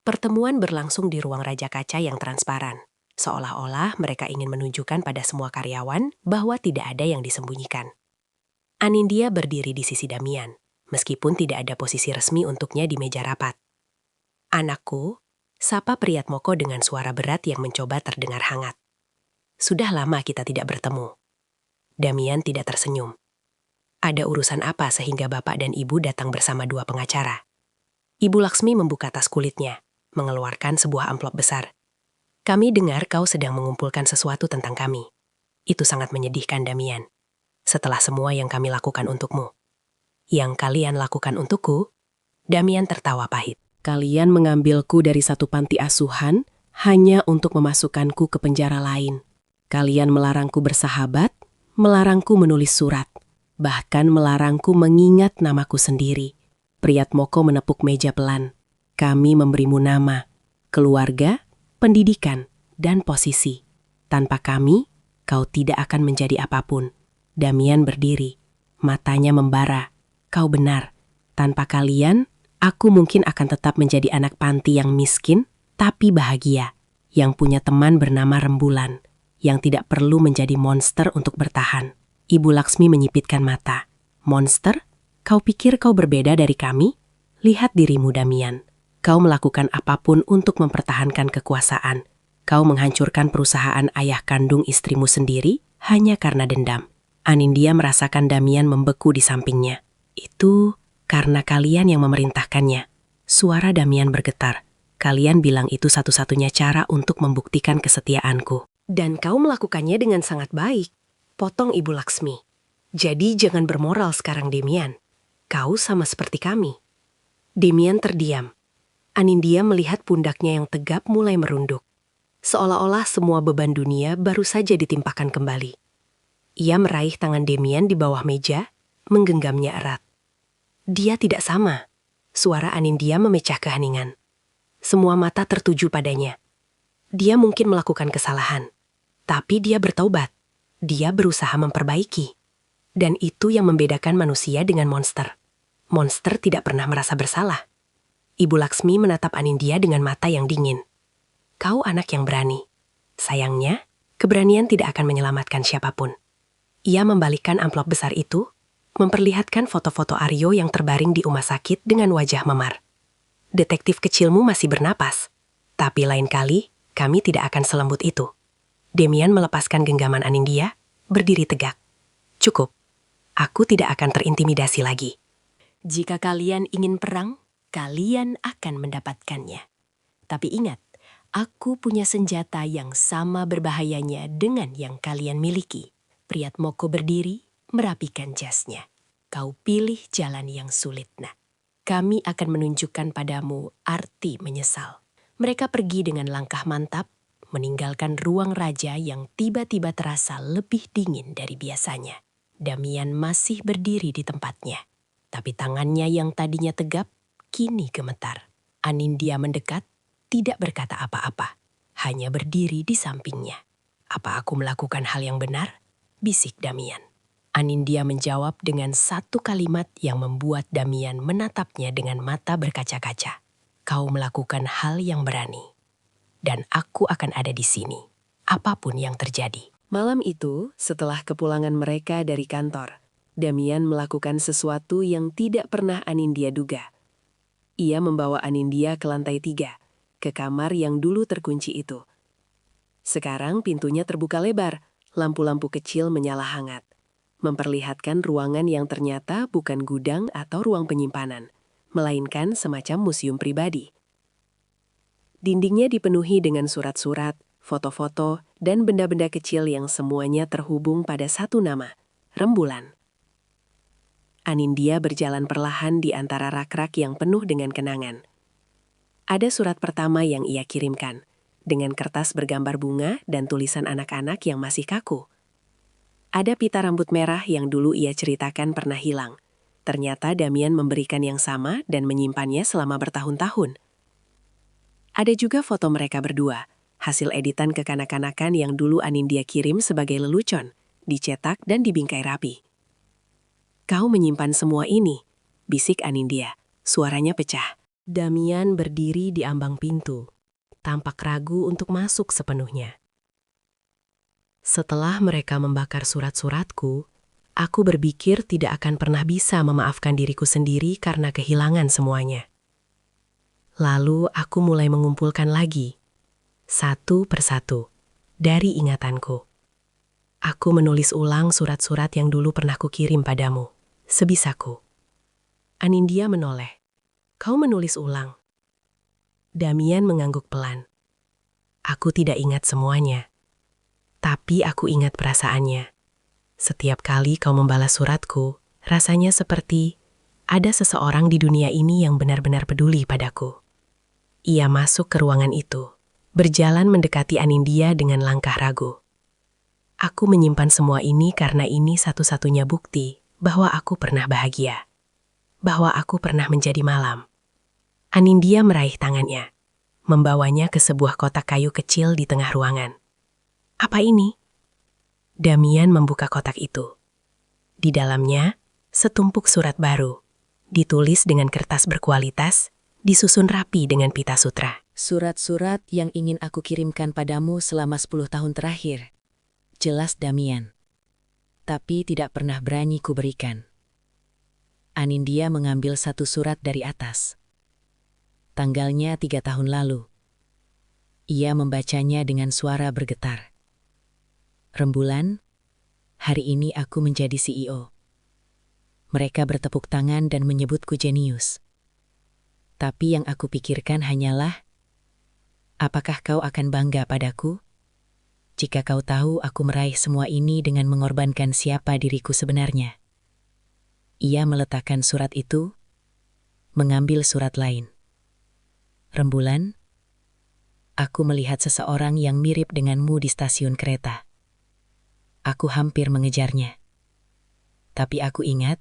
Pertemuan berlangsung di ruang Raja Kaca yang transparan. Seolah-olah mereka ingin menunjukkan pada semua karyawan bahwa tidak ada yang disembunyikan. Anindya berdiri di sisi Damian, meskipun tidak ada posisi resmi untuknya di meja rapat. Anakku, sapa Priyatmoko dengan suara berat yang mencoba terdengar hangat. Sudah lama kita tidak bertemu. Damian tidak tersenyum. Ada urusan apa sehingga bapak dan ibu datang bersama dua pengacara? Ibu Laksmi membuka tas kulitnya, mengeluarkan sebuah amplop besar. Kami dengar kau sedang mengumpulkan sesuatu tentang kami. Itu sangat menyedihkan, Damian. Setelah semua yang kami lakukan untukmu. Yang kalian lakukan untukku? Damian tertawa pahit. Kalian mengambilku dari satu panti asuhan hanya untuk memasukkanku ke penjara lain. Kalian melarangku bersahabat, melarangku menulis surat, bahkan melarangku mengingat namaku sendiri. Priyatmoko menepuk meja pelan. Kami memberimu nama, keluarga, pendidikan, dan posisi. Tanpa kami, kau tidak akan menjadi apapun. Damian berdiri, matanya membara. Kau benar, tanpa kalian, aku mungkin akan tetap menjadi anak panti yang miskin, tapi bahagia, yang punya teman bernama Rembulan, yang tidak perlu menjadi monster untuk bertahan. Ibu Laksmi menyipitkan mata. Monster? Kau pikir kau berbeda dari kami? Lihat dirimu, Damian. Kau melakukan apapun untuk mempertahankan kekuasaan. Kau menghancurkan perusahaan ayah kandung istrimu sendiri hanya karena dendam. Anindya merasakan Damian membeku di sampingnya. Itu karena kalian yang memerintahkannya. Suara Damian bergetar. Kalian bilang itu satu-satunya cara untuk membuktikan kesetiaanku. Dan kau melakukannya dengan sangat baik. Potong Ibu Laksmi. Jadi jangan bermoral sekarang, Damian. Kau sama seperti kami. Damian terdiam. Anindya melihat pundaknya yang tegap mulai merunduk. Seolah-olah semua beban dunia baru saja ditimpakan kembali. Ia meraih tangan Damian di bawah meja, menggenggamnya erat. Dia tidak sama. Suara Anindya memecah keheningan. Semua mata tertuju padanya. Dia mungkin melakukan kesalahan, tapi dia bertaubat. Dia berusaha memperbaiki. Dan itu yang membedakan manusia dengan monster. Monster tidak pernah merasa bersalah. Ibu Laksmi menatap Anindya dengan mata yang dingin. Kau anak yang berani. Sayangnya, keberanian tidak akan menyelamatkan siapapun. Ia membalikkan amplop besar itu, memperlihatkan foto-foto Aryo yang terbaring di rumah sakit dengan wajah memar. Detektif kecilmu masih bernapas. Tapi lain kali, kami tidak akan selembut itu. Damian melepaskan genggaman Anindya, berdiri tegak. Cukup. Aku tidak akan terintimidasi lagi. Jika kalian ingin perang, kalian akan mendapatkannya. Tapi ingat, aku punya senjata yang sama berbahayanya dengan yang kalian miliki. Priyatmoko berdiri, merapikan jasnya. Kau pilih jalan yang sulit, nak. Kami akan menunjukkan padamu arti menyesal. Mereka pergi dengan langkah mantap, meninggalkan ruang raja yang tiba-tiba terasa lebih dingin dari biasanya. Damian masih berdiri di tempatnya, tapi tangannya yang tadinya tegap, kini gemetar. Anindya mendekat, tidak berkata apa-apa, hanya berdiri di sampingnya. Apa aku melakukan hal yang benar? Bisik Damian. Anindya menjawab dengan satu kalimat yang membuat Damian menatapnya dengan mata berkaca-kaca. Kau melakukan hal yang berani. Dan aku akan ada di sini, apapun yang terjadi. Malam itu, setelah kepulangan mereka dari kantor, Damian melakukan sesuatu yang tidak pernah Anindya duga. Ia membawa Anindya ke lantai 3, ke kamar yang dulu terkunci itu. Sekarang pintunya terbuka lebar, lampu-lampu kecil menyala hangat, memperlihatkan ruangan yang ternyata bukan gudang atau ruang penyimpanan, melainkan semacam museum pribadi. Dindingnya dipenuhi dengan surat-surat, foto-foto, dan benda-benda kecil yang semuanya terhubung pada satu nama, Rembulan. Anindya berjalan perlahan di antara rak-rak yang penuh dengan kenangan. Ada surat pertama yang ia kirimkan, dengan kertas bergambar bunga dan tulisan anak-anak yang masih kaku. Ada pita rambut merah yang dulu ia ceritakan pernah hilang. Ternyata Damian memberikan yang sama dan menyimpannya selama bertahun-tahun. Ada juga foto mereka berdua, hasil editan kekanak-kanakan yang dulu Anindya kirim sebagai lelucon, dicetak dan dibingkai rapi. Kau menyimpan semua ini, bisik Anindya, suaranya pecah. Damian berdiri di ambang pintu, tampak ragu untuk masuk sepenuhnya. Setelah mereka membakar surat-suratku, aku berpikir tidak akan pernah bisa memaafkan diriku sendiri karena kehilangan semuanya. Lalu aku mulai mengumpulkan lagi, satu persatu. dari ingatanku. Aku menulis ulang surat-surat yang dulu pernah kukirim padamu, sebisaku. Anindya menoleh. Kau menulis ulang. Damian mengangguk pelan. Aku tidak ingat semuanya. Tapi aku ingat perasaannya. Setiap kali kau membalas suratku, rasanya seperti ada seseorang di dunia ini yang benar-benar peduli padaku. Ia masuk ke ruangan itu, berjalan mendekati Anindya dengan langkah ragu. Aku menyimpan semua ini karena ini satu-satunya bukti bahwa aku pernah bahagia. Bahwa aku pernah menjadi malam. Anindya meraih tangannya, membawanya ke sebuah kotak kayu kecil di tengah ruangan. Apa ini? Damian membuka kotak itu. Di dalamnya, setumpuk surat baru, ditulis dengan kertas berkualitas, disusun rapi dengan pita sutra. Surat-surat yang ingin aku kirimkan padamu selama 10 tahun terakhir. Jelas Damian. Tapi tidak pernah berani kuberikan. Anindya mengambil satu surat dari atas. Tanggalnya 3 tahun lalu. Ia membacanya dengan suara bergetar. Rembulan, hari ini aku menjadi CEO. Mereka bertepuk tangan dan menyebutku jenius. Tapi yang aku pikirkan hanyalah, apakah kau akan bangga padaku? Jika kau tahu aku meraih semua ini dengan mengorbankan siapa diriku sebenarnya. Ia meletakkan surat itu, mengambil surat lain. Rembulan, aku melihat seseorang yang mirip denganmu di stasiun kereta. Aku hampir mengejarnya. Tapi aku ingat,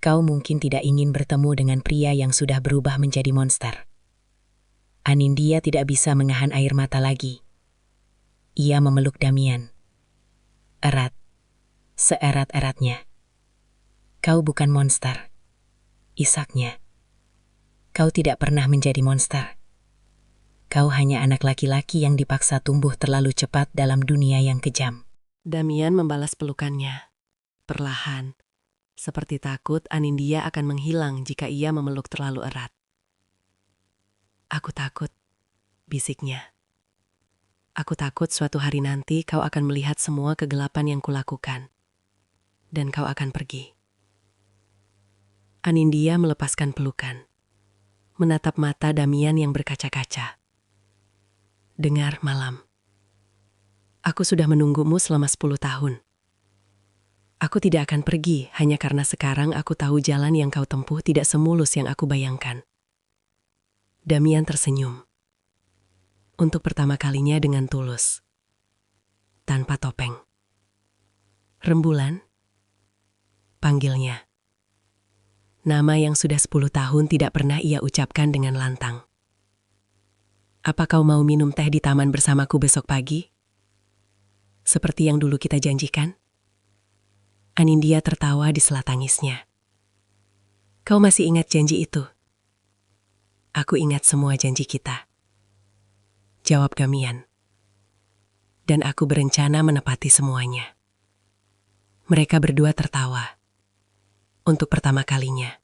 kau mungkin tidak ingin bertemu dengan pria yang sudah berubah menjadi monster. Anindya tidak bisa menahan air mata lagi. Ia memeluk Damian. Erat. Seerat-eratnya. Kau bukan monster. Isaknya. Kau tidak pernah menjadi monster. Kau hanya anak laki-laki yang dipaksa tumbuh terlalu cepat dalam dunia yang kejam. Damian membalas pelukannya. Perlahan. Seperti takut Anindya akan menghilang jika ia memeluk terlalu erat. Aku takut, bisiknya. Aku takut suatu hari nanti kau akan melihat semua kegelapan yang kulakukan. Dan kau akan pergi. Anindya melepaskan pelukan. Menatap mata Damian yang berkaca-kaca. Dengar malam. Aku sudah menunggumu selama 10 tahun. Aku tidak akan pergi hanya karena sekarang aku tahu jalan yang kau tempuh tidak semulus yang aku bayangkan. Damian tersenyum. Untuk pertama kalinya dengan tulus. Tanpa topeng. Rembulan. Panggilnya. Nama yang sudah 10 tahun tidak pernah ia ucapkan dengan lantang. Apa kau mau minum teh di taman bersamaku besok pagi? Seperti yang dulu kita janjikan? Anindya tertawa di sela tangisnya. Kau masih ingat janji itu? Aku ingat semua janji kita. Jawab Damian. Dan aku berencana menepati semuanya. Mereka berdua tertawa. Untuk pertama kalinya.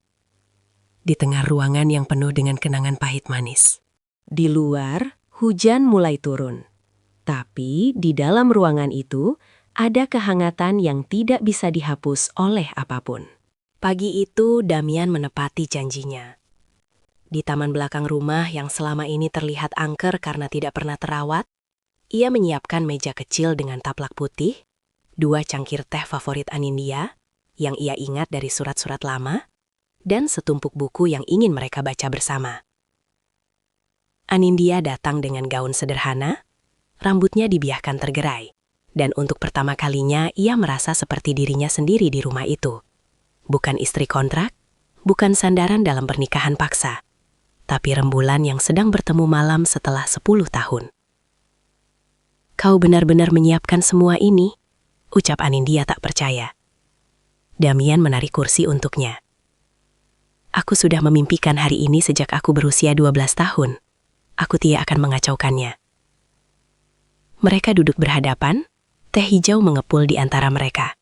Di tengah ruangan yang penuh dengan kenangan pahit manis. Di luar, hujan mulai turun. Tapi di dalam ruangan itu, ada kehangatan yang tidak bisa dihapus oleh apapun. Pagi itu, Damian menepati janjinya. Di taman belakang rumah yang selama ini terlihat angker karena tidak pernah terawat, ia menyiapkan meja kecil dengan taplak putih, 2 cangkir teh favorit Anindya, yang ia ingat dari surat-surat lama, dan setumpuk buku yang ingin mereka baca bersama. Anindya datang dengan gaun sederhana, rambutnya dibiarkan tergerai, dan untuk pertama kalinya ia merasa seperti dirinya sendiri di rumah itu. Bukan istri kontrak, bukan sandaran dalam pernikahan paksa, tapi rembulan yang sedang bertemu malam setelah 10 tahun. Kau benar-benar menyiapkan semua ini? Ucap Anindya tak percaya. Damian menarik kursi untuknya. Aku sudah memimpikan hari ini sejak aku berusia 12 tahun. Aku tidak akan mengacaukannya. Mereka duduk berhadapan, teh hijau mengepul di antara mereka.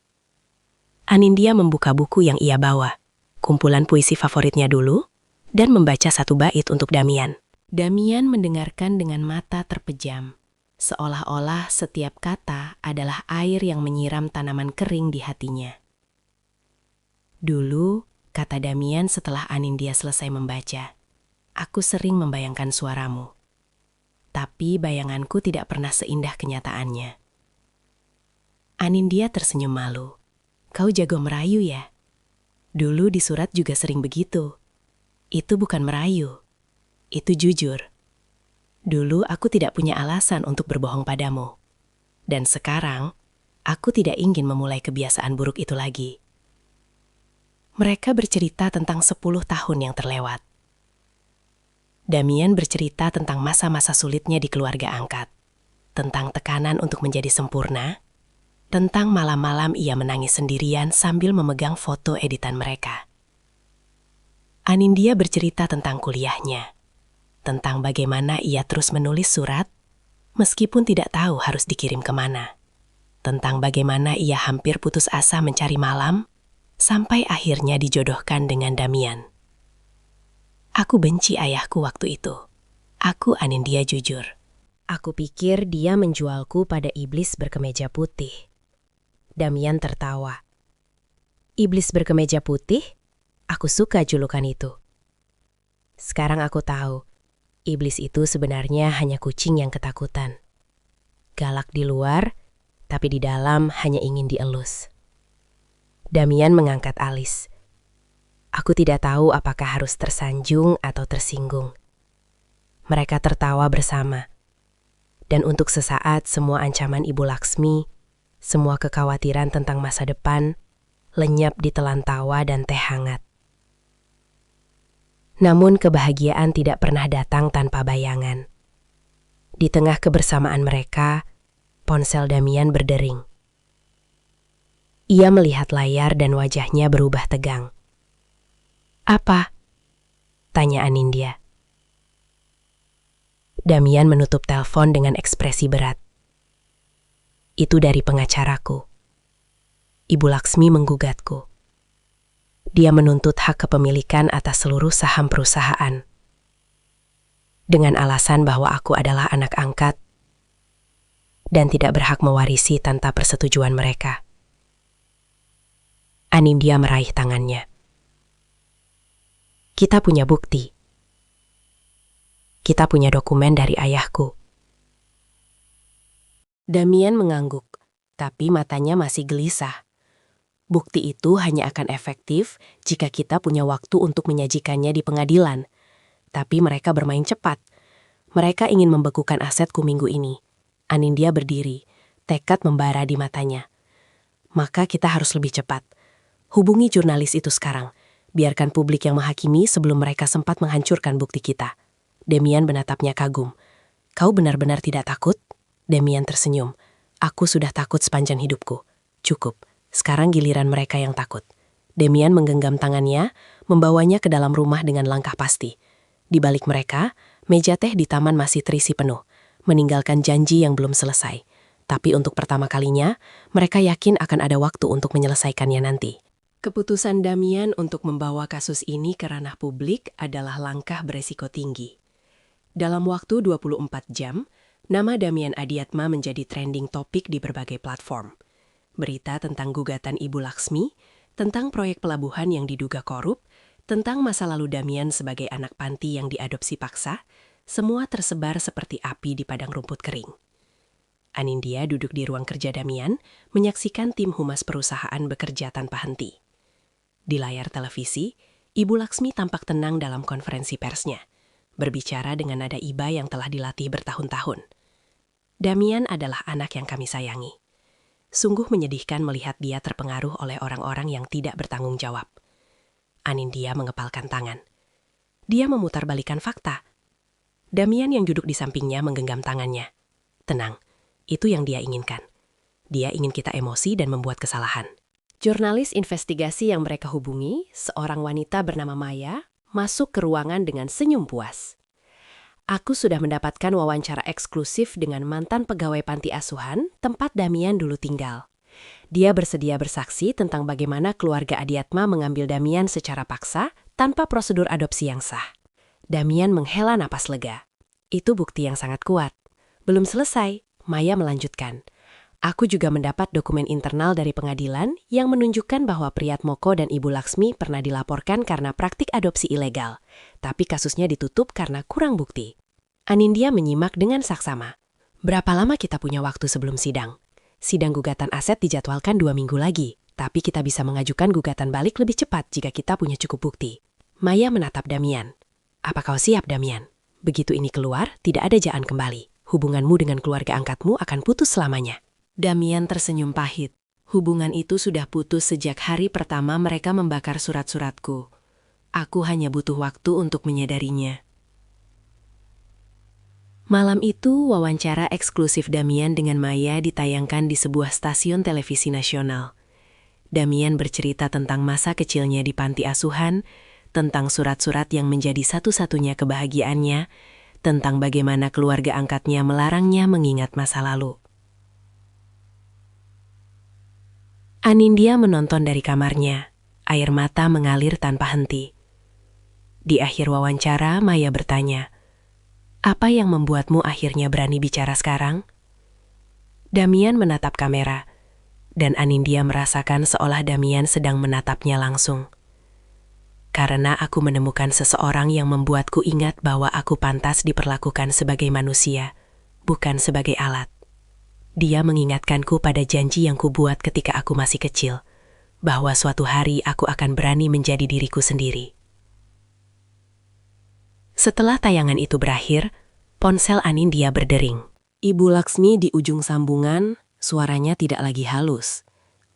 Anindya membuka buku yang ia bawa, kumpulan puisi favoritnya dulu, dan membaca 1 bait untuk Damian. Damian mendengarkan dengan mata terpejam, seolah-olah setiap kata adalah air yang menyiram tanaman kering di hatinya. Dulu, kata Damian setelah Anindya selesai membaca, aku sering membayangkan suaramu. Tapi bayanganku tidak pernah seindah kenyataannya. Anindya tersenyum malu. Kau jago merayu ya? Dulu di surat juga sering begitu. Itu bukan merayu. Itu jujur. Dulu aku tidak punya alasan untuk berbohong padamu. Dan sekarang, aku tidak ingin memulai kebiasaan buruk itu lagi. Mereka bercerita tentang 10 tahun yang terlewat. Damian bercerita tentang masa-masa sulitnya di keluarga angkat. Tentang tekanan untuk menjadi sempurna. Tentang malam-malam ia menangis sendirian sambil memegang foto editan mereka. Anindya bercerita tentang kuliahnya. Tentang bagaimana ia terus menulis surat, meskipun tidak tahu harus dikirim kemana. Tentang bagaimana ia hampir putus asa mencari malam, sampai akhirnya dijodohkan dengan Damian. Aku benci ayahku waktu itu. Aku Anindya jujur. Aku pikir dia menjualku pada iblis berkemeja putih. Damian tertawa. Iblis berkemeja putih? Aku suka julukan itu. Sekarang aku tahu, iblis itu sebenarnya hanya kucing yang ketakutan. Galak di luar, tapi di dalam hanya ingin dielus. Damian mengangkat alis. Aku tidak tahu apakah harus tersanjung atau tersinggung. Mereka tertawa bersama. Dan untuk sesaat semua ancaman Ibu Laksmi, semua kekhawatiran tentang masa depan, lenyap di telan tawa dan teh hangat. Namun kebahagiaan tidak pernah datang tanpa bayangan. Di tengah kebersamaan mereka, ponsel Damian berdering. Ia melihat layar dan wajahnya berubah tegang. "Apa?" tanya Anindya. Damian menutup telepon dengan ekspresi berat. "Itu dari pengacaraku. Ibu Laksmi menggugatku. Dia menuntut hak kepemilikan atas seluruh saham perusahaan. Dengan alasan bahwa aku adalah anak angkat dan tidak berhak mewarisi tanpa persetujuan mereka." Anindya meraih tangannya. "Kita punya bukti. Kita punya dokumen dari ayahku." Damian mengangguk, tapi matanya masih gelisah. Bukti itu hanya akan efektif jika kita punya waktu untuk menyajikannya di pengadilan. Tapi mereka bermain cepat. Mereka ingin membekukan asetku minggu ini. Anindya berdiri, tekad membara di matanya. Maka kita harus lebih cepat. Hubungi jurnalis itu sekarang. Biarkan publik yang menghakimi sebelum mereka sempat menghancurkan bukti kita. Damian menatapnya kagum. "Kau benar-benar tidak takut?" Damian tersenyum. "Aku sudah takut sepanjang hidupku. Cukup, sekarang giliran mereka yang takut." Damian menggenggam tangannya, membawanya ke dalam rumah dengan langkah pasti. Di balik mereka, meja teh di taman masih terisi penuh, meninggalkan janji yang belum selesai. Tapi untuk pertama kalinya, mereka yakin akan ada waktu untuk menyelesaikannya nanti. Keputusan Damian untuk membawa kasus ini ke ranah publik adalah langkah beresiko tinggi. Dalam waktu 24 jam, nama Damian Adiatma menjadi trending topik di berbagai platform. Berita tentang gugatan Ibu Laksmi, tentang proyek pelabuhan yang diduga korup, tentang masa lalu Damian sebagai anak panti yang diadopsi paksa, semua tersebar seperti api di padang rumput kering. Anindya duduk di ruang kerja Damian, menyaksikan tim humas perusahaan bekerja tanpa henti. Di layar televisi, Ibu Laksmi tampak tenang dalam konferensi persnya, berbicara dengan nada iba yang telah dilatih bertahun-tahun. "Damian adalah anak yang kami sayangi. Sungguh menyedihkan melihat dia terpengaruh oleh orang-orang yang tidak bertanggung jawab." Anindya mengepalkan tangan. Dia memutarbalikkan fakta. Damian yang duduk di sampingnya menggenggam tangannya. "Tenang, itu yang dia inginkan. Dia ingin kita emosi dan membuat kesalahan." Jurnalis investigasi yang mereka hubungi, seorang wanita bernama Maya, masuk ke ruangan dengan senyum puas. "Aku sudah mendapatkan wawancara eksklusif dengan mantan pegawai panti asuhan tempat Damian dulu tinggal. Dia bersedia bersaksi tentang bagaimana keluarga Adiatma mengambil Damian secara paksa tanpa prosedur adopsi yang sah." Damian menghela napas lega. "Itu bukti yang sangat kuat. Belum selesai, Maya melanjutkan. Aku juga mendapat dokumen internal dari pengadilan yang menunjukkan bahwa Priyatmoko dan Ibu Laksmi pernah dilaporkan karena praktik adopsi ilegal. Tapi kasusnya ditutup karena kurang bukti. Anindya menyimak dengan saksama. Berapa lama kita punya waktu sebelum sidang? Sidang gugatan aset dijadwalkan 2 minggu lagi, tapi kita bisa mengajukan gugatan balik lebih cepat jika kita punya cukup bukti. Maya menatap Damian. Apa kau siap, Damian? Begitu ini keluar, tidak ada jaan kembali. Hubunganmu dengan keluarga angkatmu akan putus selamanya. Damian tersenyum pahit. Hubungan itu sudah putus sejak hari pertama mereka membakar surat-suratku. Aku hanya butuh waktu untuk menyadarinya. Malam itu, wawancara eksklusif Damian dengan Maya ditayangkan di sebuah stasiun televisi nasional. Damian bercerita tentang masa kecilnya di panti asuhan, tentang surat-surat yang menjadi satu-satunya kebahagiaannya, tentang bagaimana keluarga angkatnya melarangnya mengingat masa lalu. Anindya menonton dari kamarnya. Air mata mengalir tanpa henti. Di akhir wawancara, Maya bertanya, "Apa yang membuatmu akhirnya berani bicara sekarang?" Damian menatap kamera, dan Anindya merasakan seolah Damian sedang menatapnya langsung. Karena aku menemukan seseorang yang membuatku ingat bahwa aku pantas diperlakukan sebagai manusia, bukan sebagai alat. Dia mengingatkanku pada janji yang kubuat ketika aku masih kecil, bahwa suatu hari aku akan berani menjadi diriku sendiri. Setelah tayangan itu berakhir, ponsel Anindya berdering. Ibu Laksmi di ujung sambungan, suaranya tidak lagi halus.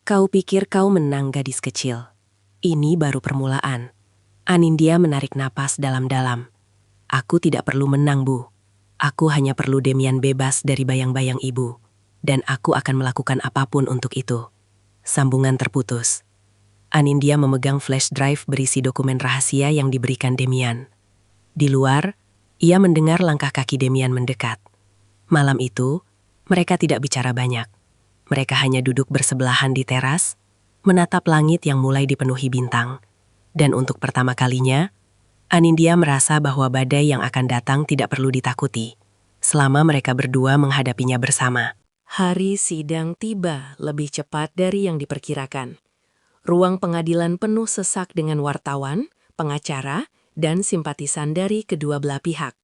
Kau pikir kau menang, gadis kecil. Ini baru permulaan. Anindya menarik napas dalam-dalam. Aku tidak perlu menang, Bu. Aku hanya perlu Damian bebas dari bayang-bayang ibu. Dan aku akan melakukan apapun untuk itu. Sambungan terputus. Anindya memegang flash drive berisi dokumen rahasia yang diberikan Damian. Di luar, ia mendengar langkah kaki Damian mendekat. Malam itu, mereka tidak bicara banyak. Mereka hanya duduk bersebelahan di teras, menatap langit yang mulai dipenuhi bintang. Dan untuk pertama kalinya, Anindya merasa bahwa badai yang akan datang tidak perlu ditakuti, selama mereka berdua menghadapinya bersama. Hari sidang tiba lebih cepat dari yang diperkirakan. Ruang pengadilan penuh sesak dengan wartawan, pengacara, dan simpatisan dari kedua belah pihak.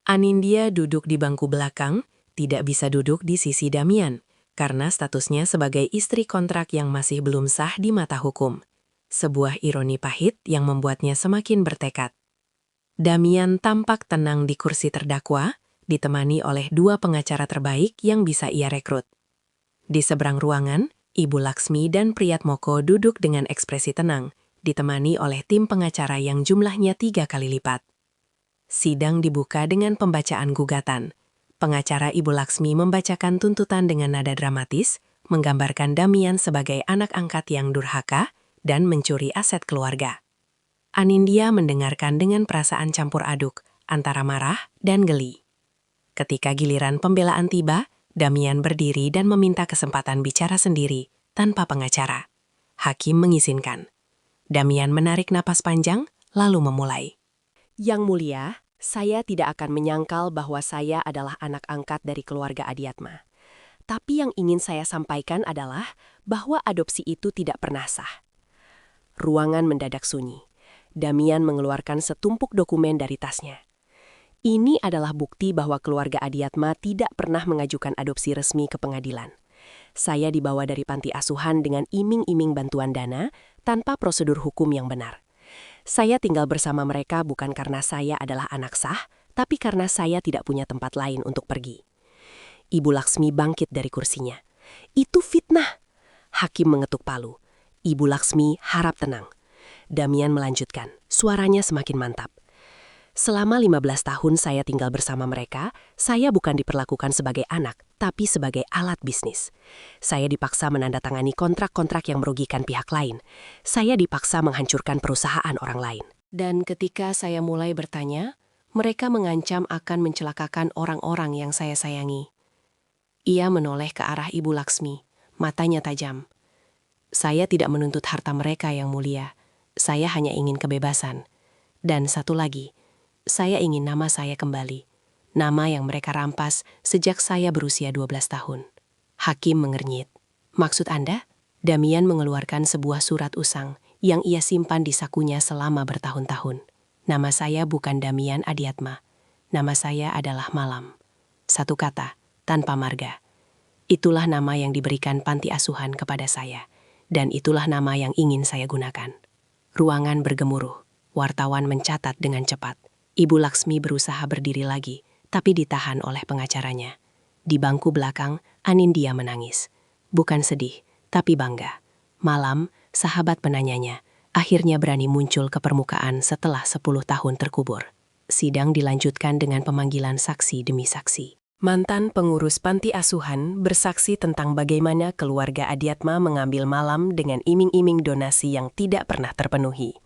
Anindya duduk di bangku belakang, tidak bisa duduk di sisi Damian, karena statusnya sebagai istri kontrak yang masih belum sah di mata hukum. Sebuah ironi pahit yang membuatnya semakin bertekad. Damian tampak tenang di kursi terdakwa, ditemani oleh 2 pengacara terbaik yang bisa ia rekrut. Di seberang ruangan, Ibu Laksmi dan Priyatmoko duduk dengan ekspresi tenang, ditemani oleh tim pengacara yang jumlahnya 3 kali lipat. Sidang dibuka dengan pembacaan gugatan. Pengacara Ibu Laksmi membacakan tuntutan dengan nada dramatis, menggambarkan Damian sebagai anak angkat yang durhaka dan mencuri aset keluarga. Anindya mendengarkan dengan perasaan campur aduk antara marah dan geli. Ketika giliran pembelaan tiba, Damian berdiri dan meminta kesempatan bicara sendiri, tanpa pengacara. Hakim mengizinkan. Damian menarik napas panjang, lalu memulai. Yang mulia, saya tidak akan menyangkal bahwa saya adalah anak angkat dari keluarga Adiatma. Tapi yang ingin saya sampaikan adalah bahwa adopsi itu tidak pernah sah. Ruangan mendadak sunyi. Damian mengeluarkan setumpuk dokumen dari tasnya. Ini adalah bukti bahwa keluarga Adiatma tidak pernah mengajukan adopsi resmi ke pengadilan. Saya dibawa dari panti asuhan dengan iming-iming bantuan dana tanpa prosedur hukum yang benar. Saya tinggal bersama mereka bukan karena saya adalah anak sah, tapi karena saya tidak punya tempat lain untuk pergi. Ibu Laksmi bangkit dari kursinya. Itu fitnah. Hakim mengetuk palu. Ibu Laksmi harap tenang. Damian melanjutkan, suaranya semakin mantap. Selama 15 tahun saya tinggal bersama mereka, saya bukan diperlakukan sebagai anak, tapi sebagai alat bisnis. Saya dipaksa menandatangani kontrak-kontrak yang merugikan pihak lain. Saya dipaksa menghancurkan perusahaan orang lain. Dan ketika saya mulai bertanya, mereka mengancam akan mencelakakan orang-orang yang saya sayangi. Ia menoleh ke arah Ibu Laksmi, matanya tajam. Saya tidak menuntut harta mereka yang mulia. Saya hanya ingin kebebasan. Dan satu lagi, saya ingin nama saya kembali. nama yang mereka rampas sejak saya berusia 12 tahun. Hakim mengernyit. Maksud Anda? Damian mengeluarkan sebuah surat usang yang ia simpan di sakunya selama bertahun-tahun. Nama saya bukan Damian Adiatma. Nama saya adalah Malam. Satu kata, tanpa marga. Itulah nama yang diberikan panti asuhan kepada saya. Dan itulah nama yang ingin saya gunakan. Ruangan bergemuruh. Wartawan mencatat dengan cepat. Ibu Laksmi berusaha berdiri lagi, tapi ditahan oleh pengacaranya. Di bangku belakang, Anindya menangis. Bukan sedih, tapi bangga. Malam, sahabat penanyanya, akhirnya berani muncul ke permukaan setelah 10 tahun terkubur. Sidang dilanjutkan dengan pemanggilan saksi demi saksi. Mantan pengurus panti asuhan bersaksi tentang bagaimana keluarga Adiatma mengambil Malam dengan iming-iming donasi yang tidak pernah terpenuhi.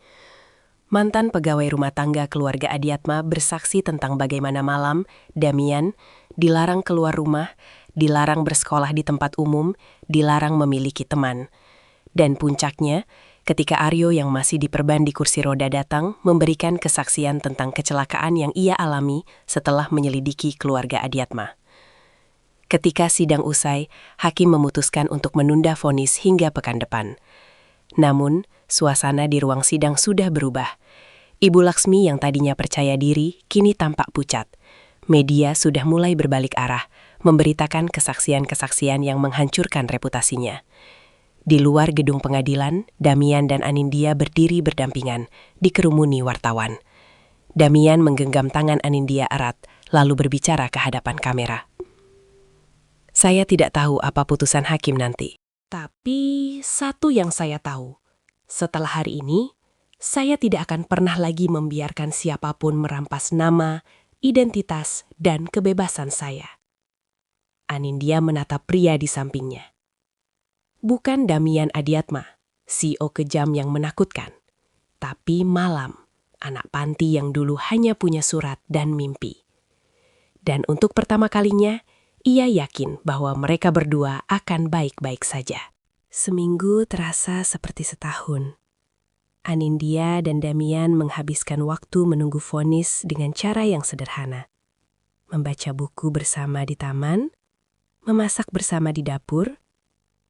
Mantan pegawai rumah tangga keluarga Adiatma bersaksi tentang bagaimana Malam, Damian, dilarang keluar rumah, dilarang bersekolah di tempat umum, dilarang memiliki teman. Dan puncaknya, ketika Aryo yang masih diperban di kursi roda datang memberikan kesaksian tentang kecelakaan yang ia alami setelah menyelidiki keluarga Adiatma. Ketika sidang usai, hakim memutuskan untuk menunda vonis hingga pekan depan. Namun, suasana di ruang sidang sudah berubah. Ibu Laksmi yang tadinya percaya diri, kini tampak pucat. Media sudah mulai berbalik arah, memberitakan kesaksian-kesaksian yang menghancurkan reputasinya. Di luar gedung pengadilan, Damian dan Anindya berdiri berdampingan, dikerumuni wartawan. Damian menggenggam tangan Anindya erat, lalu berbicara ke hadapan kamera. Saya tidak tahu apa putusan hakim nanti. Tapi satu yang saya tahu, setelah hari ini, saya tidak akan pernah lagi membiarkan siapapun merampas nama, identitas, dan kebebasan saya. Anindya menatap pria di sampingnya. Bukan Damian Adiatma, CEO kejam yang menakutkan, tapi Malam, anak panti yang dulu hanya punya surat dan mimpi. Dan untuk pertama kalinya, ia yakin bahwa mereka berdua akan baik-baik saja. Seminggu terasa seperti setahun. Anindya dan Damian menghabiskan waktu menunggu vonis dengan cara yang sederhana. Membaca buku bersama di taman, memasak bersama di dapur.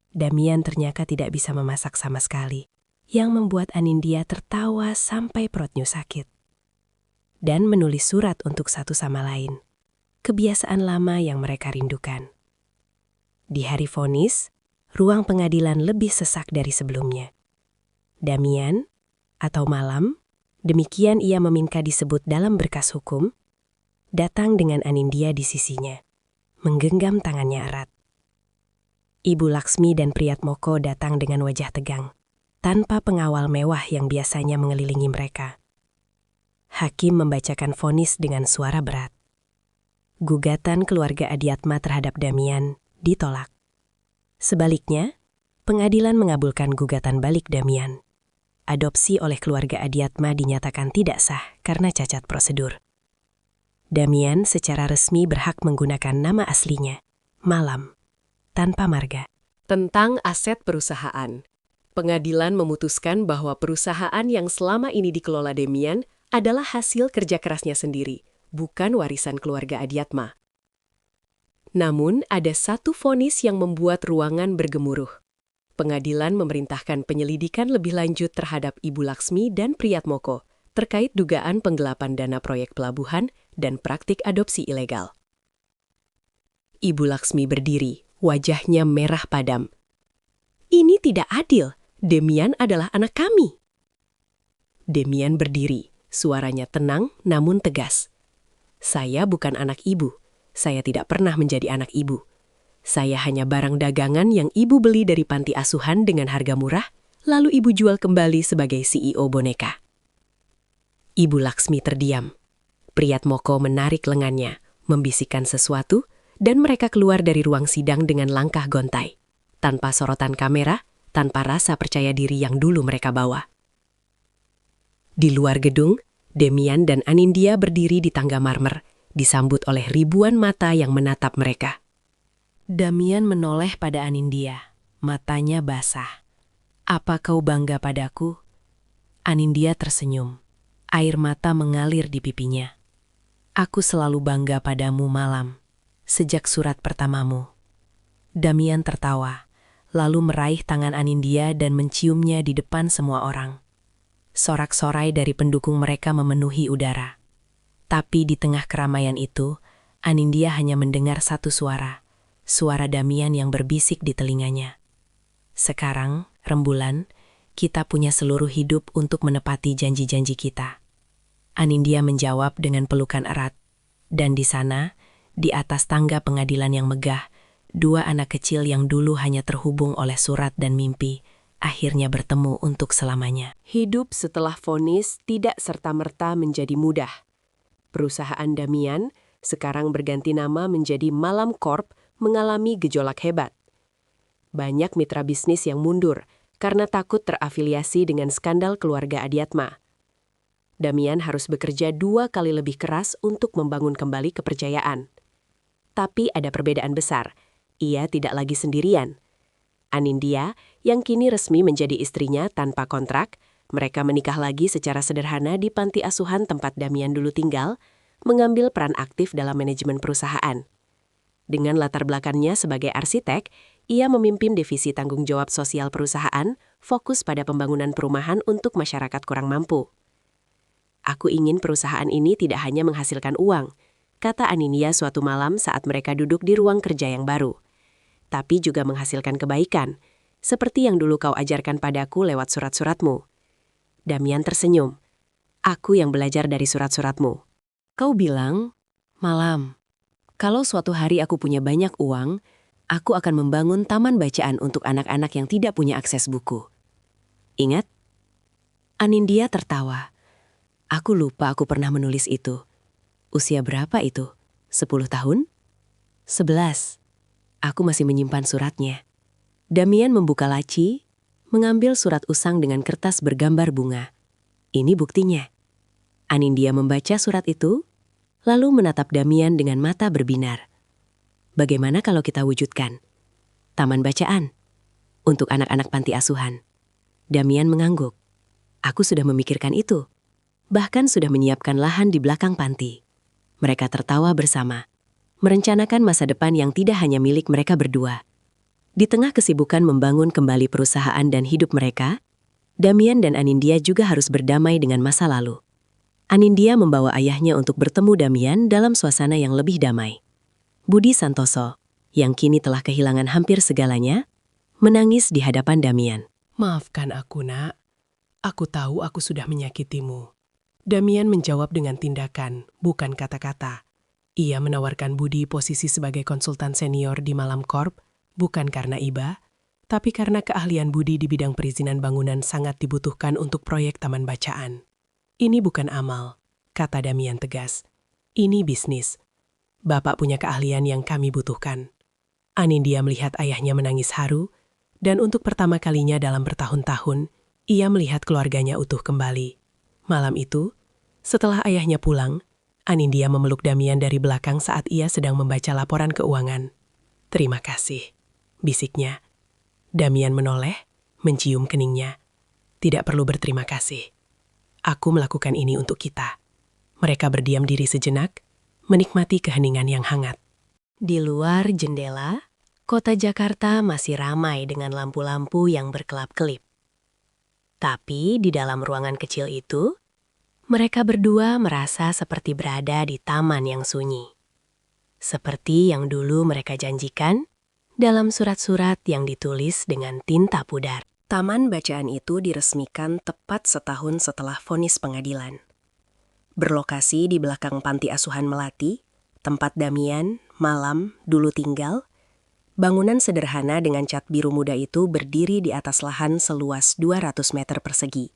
Damian ternyata tidak bisa memasak sama sekali, yang membuat Anindya tertawa sampai perutnya sakit. Dan menulis surat untuk satu sama lain. Kebiasaan lama yang mereka rindukan. Di hari vonis, ruang pengadilan lebih sesak dari sebelumnya. Damian, atau Malam, demikian ia meminta disebut dalam berkas hukum, datang dengan Anindya di sisinya, menggenggam tangannya erat. Ibu Laksmi dan Priyatmoko datang dengan wajah tegang, tanpa pengawal mewah yang biasanya mengelilingi mereka. Hakim membacakan vonis dengan suara berat. Gugatan keluarga Adiatma terhadap Damian ditolak. Sebaliknya, pengadilan mengabulkan gugatan balik Damian. Adopsi oleh keluarga Adiatma dinyatakan tidak sah karena cacat prosedur. Damian secara resmi berhak menggunakan nama aslinya, Malam, tanpa marga. Tentang aset perusahaan, pengadilan memutuskan bahwa perusahaan yang selama ini dikelola Damian adalah hasil kerja kerasnya sendiri, bukan warisan keluarga Adiatma. Namun, ada satu vonis yang membuat ruangan bergemuruh. Pengadilan memerintahkan penyelidikan lebih lanjut terhadap Ibu Laksmi dan Priyatmoko terkait dugaan penggelapan dana proyek pelabuhan dan praktik adopsi ilegal. Ibu Laksmi berdiri, wajahnya merah padam. Ini tidak adil, Damian adalah anak kami. Damian berdiri, suaranya tenang namun tegas. Saya bukan anak ibu. Saya tidak pernah menjadi anak ibu. Saya hanya barang dagangan yang ibu beli dari panti asuhan dengan harga murah, lalu ibu jual kembali sebagai CEO boneka. Ibu Laksmi terdiam. Priyatmoko menarik lengannya, membisikkan sesuatu, dan mereka keluar dari ruang sidang dengan langkah gontai. Tanpa sorotan kamera, tanpa rasa percaya diri yang dulu mereka bawa. Di luar gedung, Damian dan Anindya berdiri di tangga marmer, disambut oleh ribuan mata yang menatap mereka. Damian menoleh pada Anindya, matanya basah. Apa kau bangga padaku? Anindya tersenyum. Air mata mengalir di pipinya. Aku selalu bangga padamu, Malam, sejak surat pertamamu. Damian tertawa, lalu meraih tangan Anindya dan menciumnya di depan semua orang. Sorak-sorai dari pendukung mereka memenuhi udara. Tapi di tengah keramaian itu, Anindya hanya mendengar satu suara, suara Damian yang berbisik di telinganya. Sekarang, Rembulan, kita punya seluruh hidup untuk menepati janji-janji kita. Anindya menjawab dengan pelukan erat. Dan di sana, di atas tangga pengadilan yang megah, dua anak kecil yang dulu hanya terhubung oleh surat dan mimpi, akhirnya bertemu untuk selamanya. Hidup setelah vonis tidak serta-merta menjadi mudah. Perusahaan Damian, sekarang berganti nama menjadi Malam Corp, mengalami gejolak hebat. Banyak mitra bisnis yang mundur karena takut terafiliasi dengan skandal keluarga Adiatma. Damian harus bekerja 2 kali lebih keras untuk membangun kembali kepercayaan. Tapi ada perbedaan besar. Ia tidak lagi sendirian. Anindya, yang kini resmi menjadi istrinya tanpa kontrak, mereka menikah lagi secara sederhana di panti asuhan tempat Damian dulu tinggal, mengambil peran aktif dalam manajemen perusahaan. Dengan latar belakangnya sebagai arsitek, ia memimpin divisi tanggung jawab sosial perusahaan, fokus pada pembangunan perumahan untuk masyarakat kurang mampu. Aku ingin perusahaan ini tidak hanya menghasilkan uang, kata Anindya suatu malam saat mereka duduk di ruang kerja yang baru, tapi juga menghasilkan kebaikan, seperti yang dulu kau ajarkan padaku lewat surat-suratmu. Damian tersenyum. Aku yang belajar dari surat-suratmu. Kau bilang, Malam, kalau suatu hari aku punya banyak uang, aku akan membangun taman bacaan untuk anak-anak yang tidak punya akses buku. Ingat? Anindya tertawa. Aku lupa aku pernah menulis itu. Usia berapa itu? 10 tahun? 11. Aku masih menyimpan suratnya. Damian membuka laci, mengambil surat usang dengan kertas bergambar bunga. Ini buktinya. Anindya membaca surat itu, lalu menatap Damian dengan mata berbinar. Bagaimana kalau kita wujudkan? Taman bacaan untuk anak-anak panti asuhan. Damian mengangguk. Aku sudah memikirkan itu. Bahkan sudah menyiapkan lahan di belakang panti. Mereka tertawa bersama, merencanakan masa depan yang tidak hanya milik mereka berdua. Di tengah kesibukan membangun kembali perusahaan dan hidup mereka, Damian dan Anindya juga harus berdamai dengan masa lalu. Anindya membawa ayahnya untuk bertemu Damian dalam suasana yang lebih damai. Budi Santoso, yang kini telah kehilangan hampir segalanya, menangis di hadapan Damian. Maafkan aku, Nak. Aku tahu aku sudah menyakitimu. Damian menjawab dengan tindakan, bukan kata-kata. Ia menawarkan Budi posisi sebagai konsultan senior di Malam Corp, bukan karena iba, tapi karena keahlian Budi di bidang perizinan bangunan sangat dibutuhkan untuk proyek taman bacaan. Ini bukan amal, kata Damian tegas. Ini bisnis. Bapak punya keahlian yang kami butuhkan. Anindya melihat ayahnya menangis haru, dan untuk pertama kalinya dalam bertahun-tahun, ia melihat keluarganya utuh kembali. Malam itu, setelah ayahnya pulang, Anindya memeluk Damian dari belakang saat ia sedang membaca laporan keuangan. Terima kasih, bisiknya. Damian menoleh, mencium keningnya. Tidak perlu berterima kasih. Aku melakukan ini untuk kita. Mereka berdiam diri sejenak, menikmati keheningan yang hangat. Di luar jendela, kota Jakarta masih ramai dengan lampu-lampu yang berkelap-kelip. Tapi di dalam ruangan kecil itu, mereka berdua merasa seperti berada di taman yang sunyi. Seperti yang dulu mereka janjikan dalam surat-surat yang ditulis dengan tinta pudar. Taman bacaan itu diresmikan tepat setahun setelah vonis pengadilan. Berlokasi di belakang panti asuhan Melati, tempat Damian, Malam, dulu tinggal, bangunan sederhana dengan cat biru muda itu berdiri di atas lahan seluas 200 meter persegi.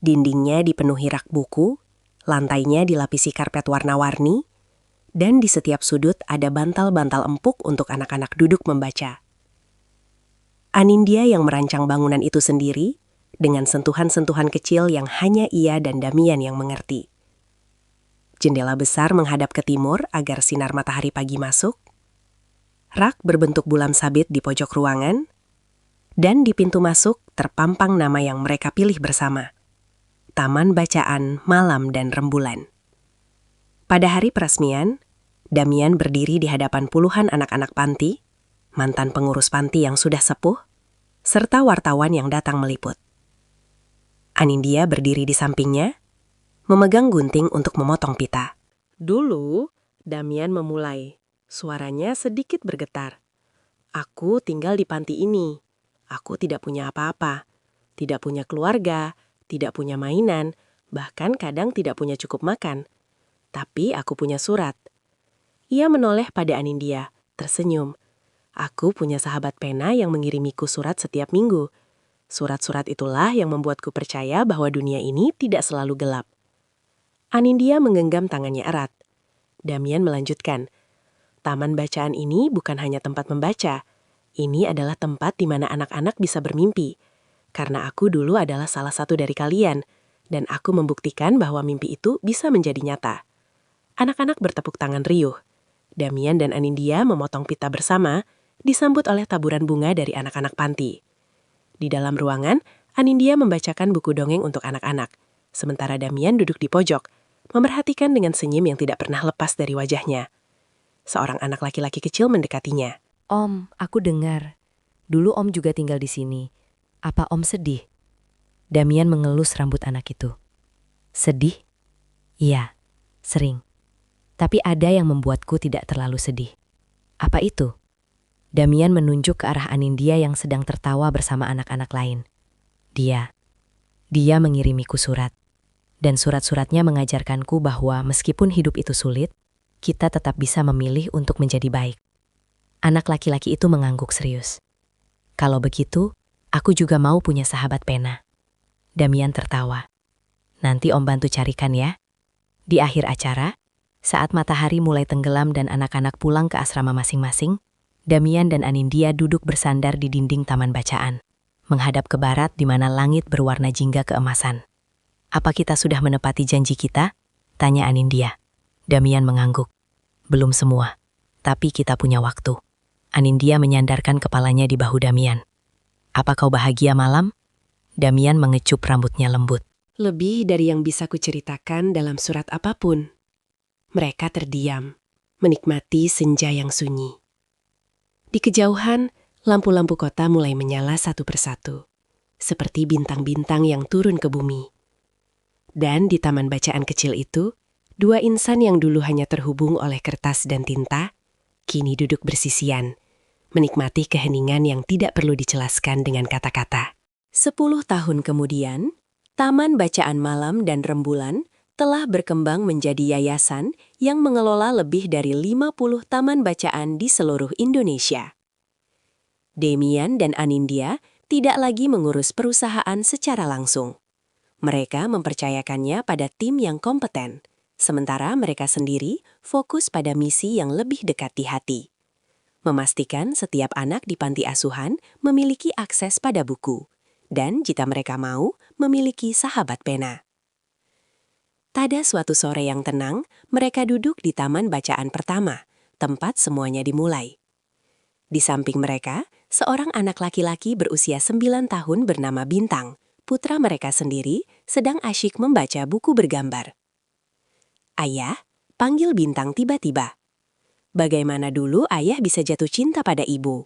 Dindingnya dipenuhi rak buku, lantainya dilapisi karpet warna-warni, dan di setiap sudut ada bantal-bantal empuk untuk anak-anak duduk membaca. Anindya yang merancang bangunan itu sendiri, dengan sentuhan-sentuhan kecil yang hanya ia dan Damian yang mengerti. Jendela besar menghadap ke timur agar sinar matahari pagi masuk. Rak berbentuk bulan sabit di pojok ruangan, dan di pintu masuk terpampang nama yang mereka pilih bersama. Taman Bacaan Malam dan Rembulan. Pada hari peresmian, Damian berdiri di hadapan puluhan anak-anak panti, mantan pengurus panti yang sudah sepuh, serta wartawan yang datang meliput. Anindya berdiri di sampingnya, memegang gunting untuk memotong pita. Dulu, Damian memulai. Suaranya sedikit bergetar. Aku tinggal di panti ini. Aku tidak punya apa-apa. Tidak punya keluarga, tidak punya mainan, bahkan kadang tidak punya cukup makan. Tapi aku punya surat. Ia menoleh pada Anindya, tersenyum. Aku punya sahabat pena yang mengirimiku surat setiap minggu. Surat-surat itulah yang membuatku percaya bahwa dunia ini tidak selalu gelap. Anindya menggenggam tangannya erat. Damian melanjutkan, taman bacaan ini bukan hanya tempat membaca. Ini adalah tempat di mana anak-anak bisa bermimpi. Karena aku dulu adalah salah satu dari kalian, dan aku membuktikan bahwa mimpi itu bisa menjadi nyata. Anak-anak bertepuk tangan riuh. Damian dan Anindya memotong pita bersama, disambut oleh taburan bunga dari anak-anak panti. Di dalam ruangan, Anindya membacakan buku dongeng untuk anak-anak, sementara Damian duduk di pojok, memerhatikan dengan senyum yang tidak pernah lepas dari wajahnya. Seorang anak laki-laki kecil mendekatinya. Om, aku dengar. Dulu Om juga tinggal di sini. Apa Om sedih? Damian mengelus rambut anak itu. Sedih? Iya, sering. Tapi ada yang membuatku tidak terlalu sedih. Apa itu? Damian menunjuk ke arah Anindya yang sedang tertawa bersama anak-anak lain. Dia mengirimiku surat. Dan surat-suratnya mengajarkanku bahwa meskipun hidup itu sulit, kita tetap bisa memilih untuk menjadi baik. Anak laki-laki itu mengangguk serius. Kalau begitu, aku juga mau punya sahabat pena. Damian tertawa. Nanti Om bantu carikan ya. Di akhir acara, saat matahari mulai tenggelam dan anak-anak pulang ke asrama masing-masing, Damian dan Anindya duduk bersandar di dinding taman bacaan, menghadap ke barat di mana langit berwarna jingga keemasan. Apa kita sudah menepati janji kita? Tanya Anindya. Damian mengangguk. Belum semua, tapi kita punya waktu. Anindya menyandarkan kepalanya di bahu Damian. Apa kau bahagia malam? Damian mengecup rambutnya lembut. Lebih dari yang bisa kuceritakan dalam surat apapun. Mereka terdiam, menikmati senja yang sunyi. Di kejauhan, lampu-lampu kota mulai menyala satu persatu, seperti bintang-bintang yang turun ke bumi. Dan di taman bacaan kecil itu, dua insan yang dulu hanya terhubung oleh kertas dan tinta, kini duduk bersisian, menikmati keheningan yang tidak perlu dijelaskan dengan kata-kata. 10 tahun kemudian, Taman Bacaan Malam dan Rembulan telah berkembang menjadi yayasan yang mengelola lebih dari 50 taman bacaan di seluruh Indonesia. Damian dan Anindya tidak lagi mengurus perusahaan secara langsung. Mereka mempercayakannya pada tim yang kompeten, sementara mereka sendiri fokus pada misi yang lebih dekat di hati. Memastikan setiap anak di panti asuhan memiliki akses pada buku, dan jika mereka mau, memiliki sahabat pena. Pada suatu sore yang tenang, mereka duduk di taman bacaan pertama, tempat semuanya dimulai. Di samping mereka, seorang anak laki-laki berusia 9 tahun bernama Bintang, putra mereka sendiri, sedang asyik membaca buku bergambar. Ayah, panggil Bintang tiba-tiba. Bagaimana dulu ayah bisa jatuh cinta pada ibu?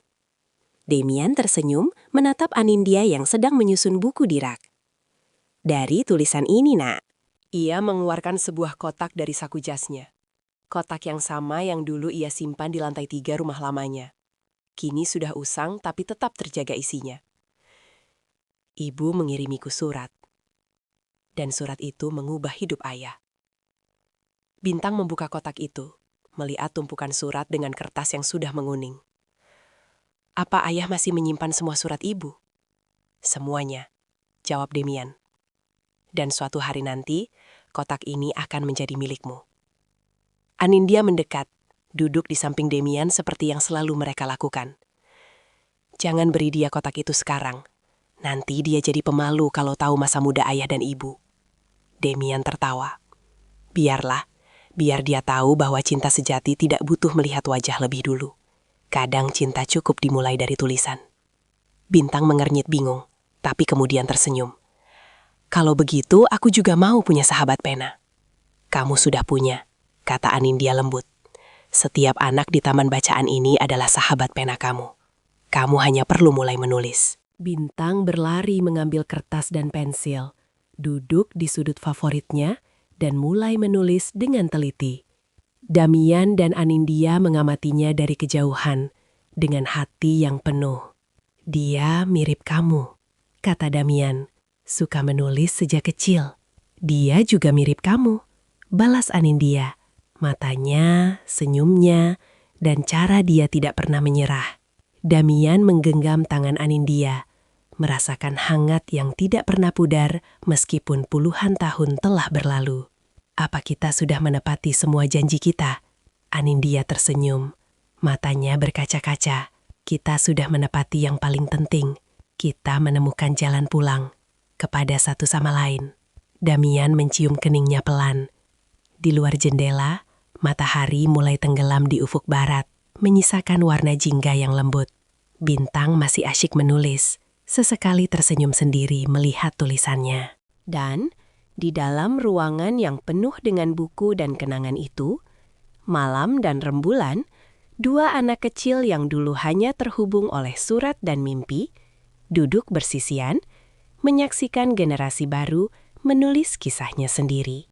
Damian tersenyum menatap Anindya yang sedang menyusun buku di rak. Dari tulisan ini, Nak. Ia mengeluarkan sebuah kotak dari saku jasnya. Kotak yang sama yang dulu ia simpan di lantai 3 rumah lamanya. Kini sudah usang tapi tetap terjaga isinya. Ibu mengirimiku surat. Dan surat itu mengubah hidup ayah. Bintang membuka kotak itu, melihat tumpukan surat dengan kertas yang sudah menguning. Apa ayah masih menyimpan semua surat ibu? Semuanya, jawab Damian. Dan suatu hari nanti, kotak ini akan menjadi milikmu. Anindya mendekat, duduk di samping Damian seperti yang selalu mereka lakukan. Jangan beri dia kotak itu sekarang. Nanti dia jadi pemalu kalau tahu masa muda ayah dan ibu. Damian tertawa. Biarlah, biar dia tahu bahwa cinta sejati tidak butuh melihat wajah lebih dulu. Kadang cinta cukup dimulai dari tulisan. Bintang mengernyit bingung, tapi kemudian tersenyum. Kalau begitu, aku juga mau punya sahabat pena. Kamu sudah punya, kata Anindya lembut. Setiap anak di taman bacaan ini adalah sahabat pena kamu. Kamu hanya perlu mulai menulis. Bintang berlari mengambil kertas dan pensil, duduk di sudut favoritnya, dan mulai menulis dengan teliti. Damian dan Anindya mengamatinya dari kejauhan, dengan hati yang penuh. Dia mirip kamu, kata Damian, suka menulis sejak kecil. Dia juga mirip kamu, balas Anindya. Matanya, senyumnya, dan cara dia tidak pernah menyerah. Damian menggenggam tangan Anindya, merasakan hangat yang tidak pernah pudar meskipun puluhan tahun telah berlalu. Apa kita sudah menepati semua janji kita? Anindya tersenyum, matanya berkaca-kaca. Kita sudah menepati yang paling penting. Kita menemukan jalan pulang kepada satu sama lain. Damian mencium keningnya pelan. Di luar jendela, matahari mulai tenggelam di ufuk barat, menyisakan warna jingga yang lembut. Bintang masih asyik menulis, sesekali tersenyum sendiri melihat tulisannya. Dan di dalam ruangan yang penuh dengan buku dan kenangan itu, Malam dan Rembulan, dua anak kecil yang dulu hanya terhubung oleh surat dan mimpi, duduk bersisian, menyaksikan generasi baru menulis kisahnya sendiri.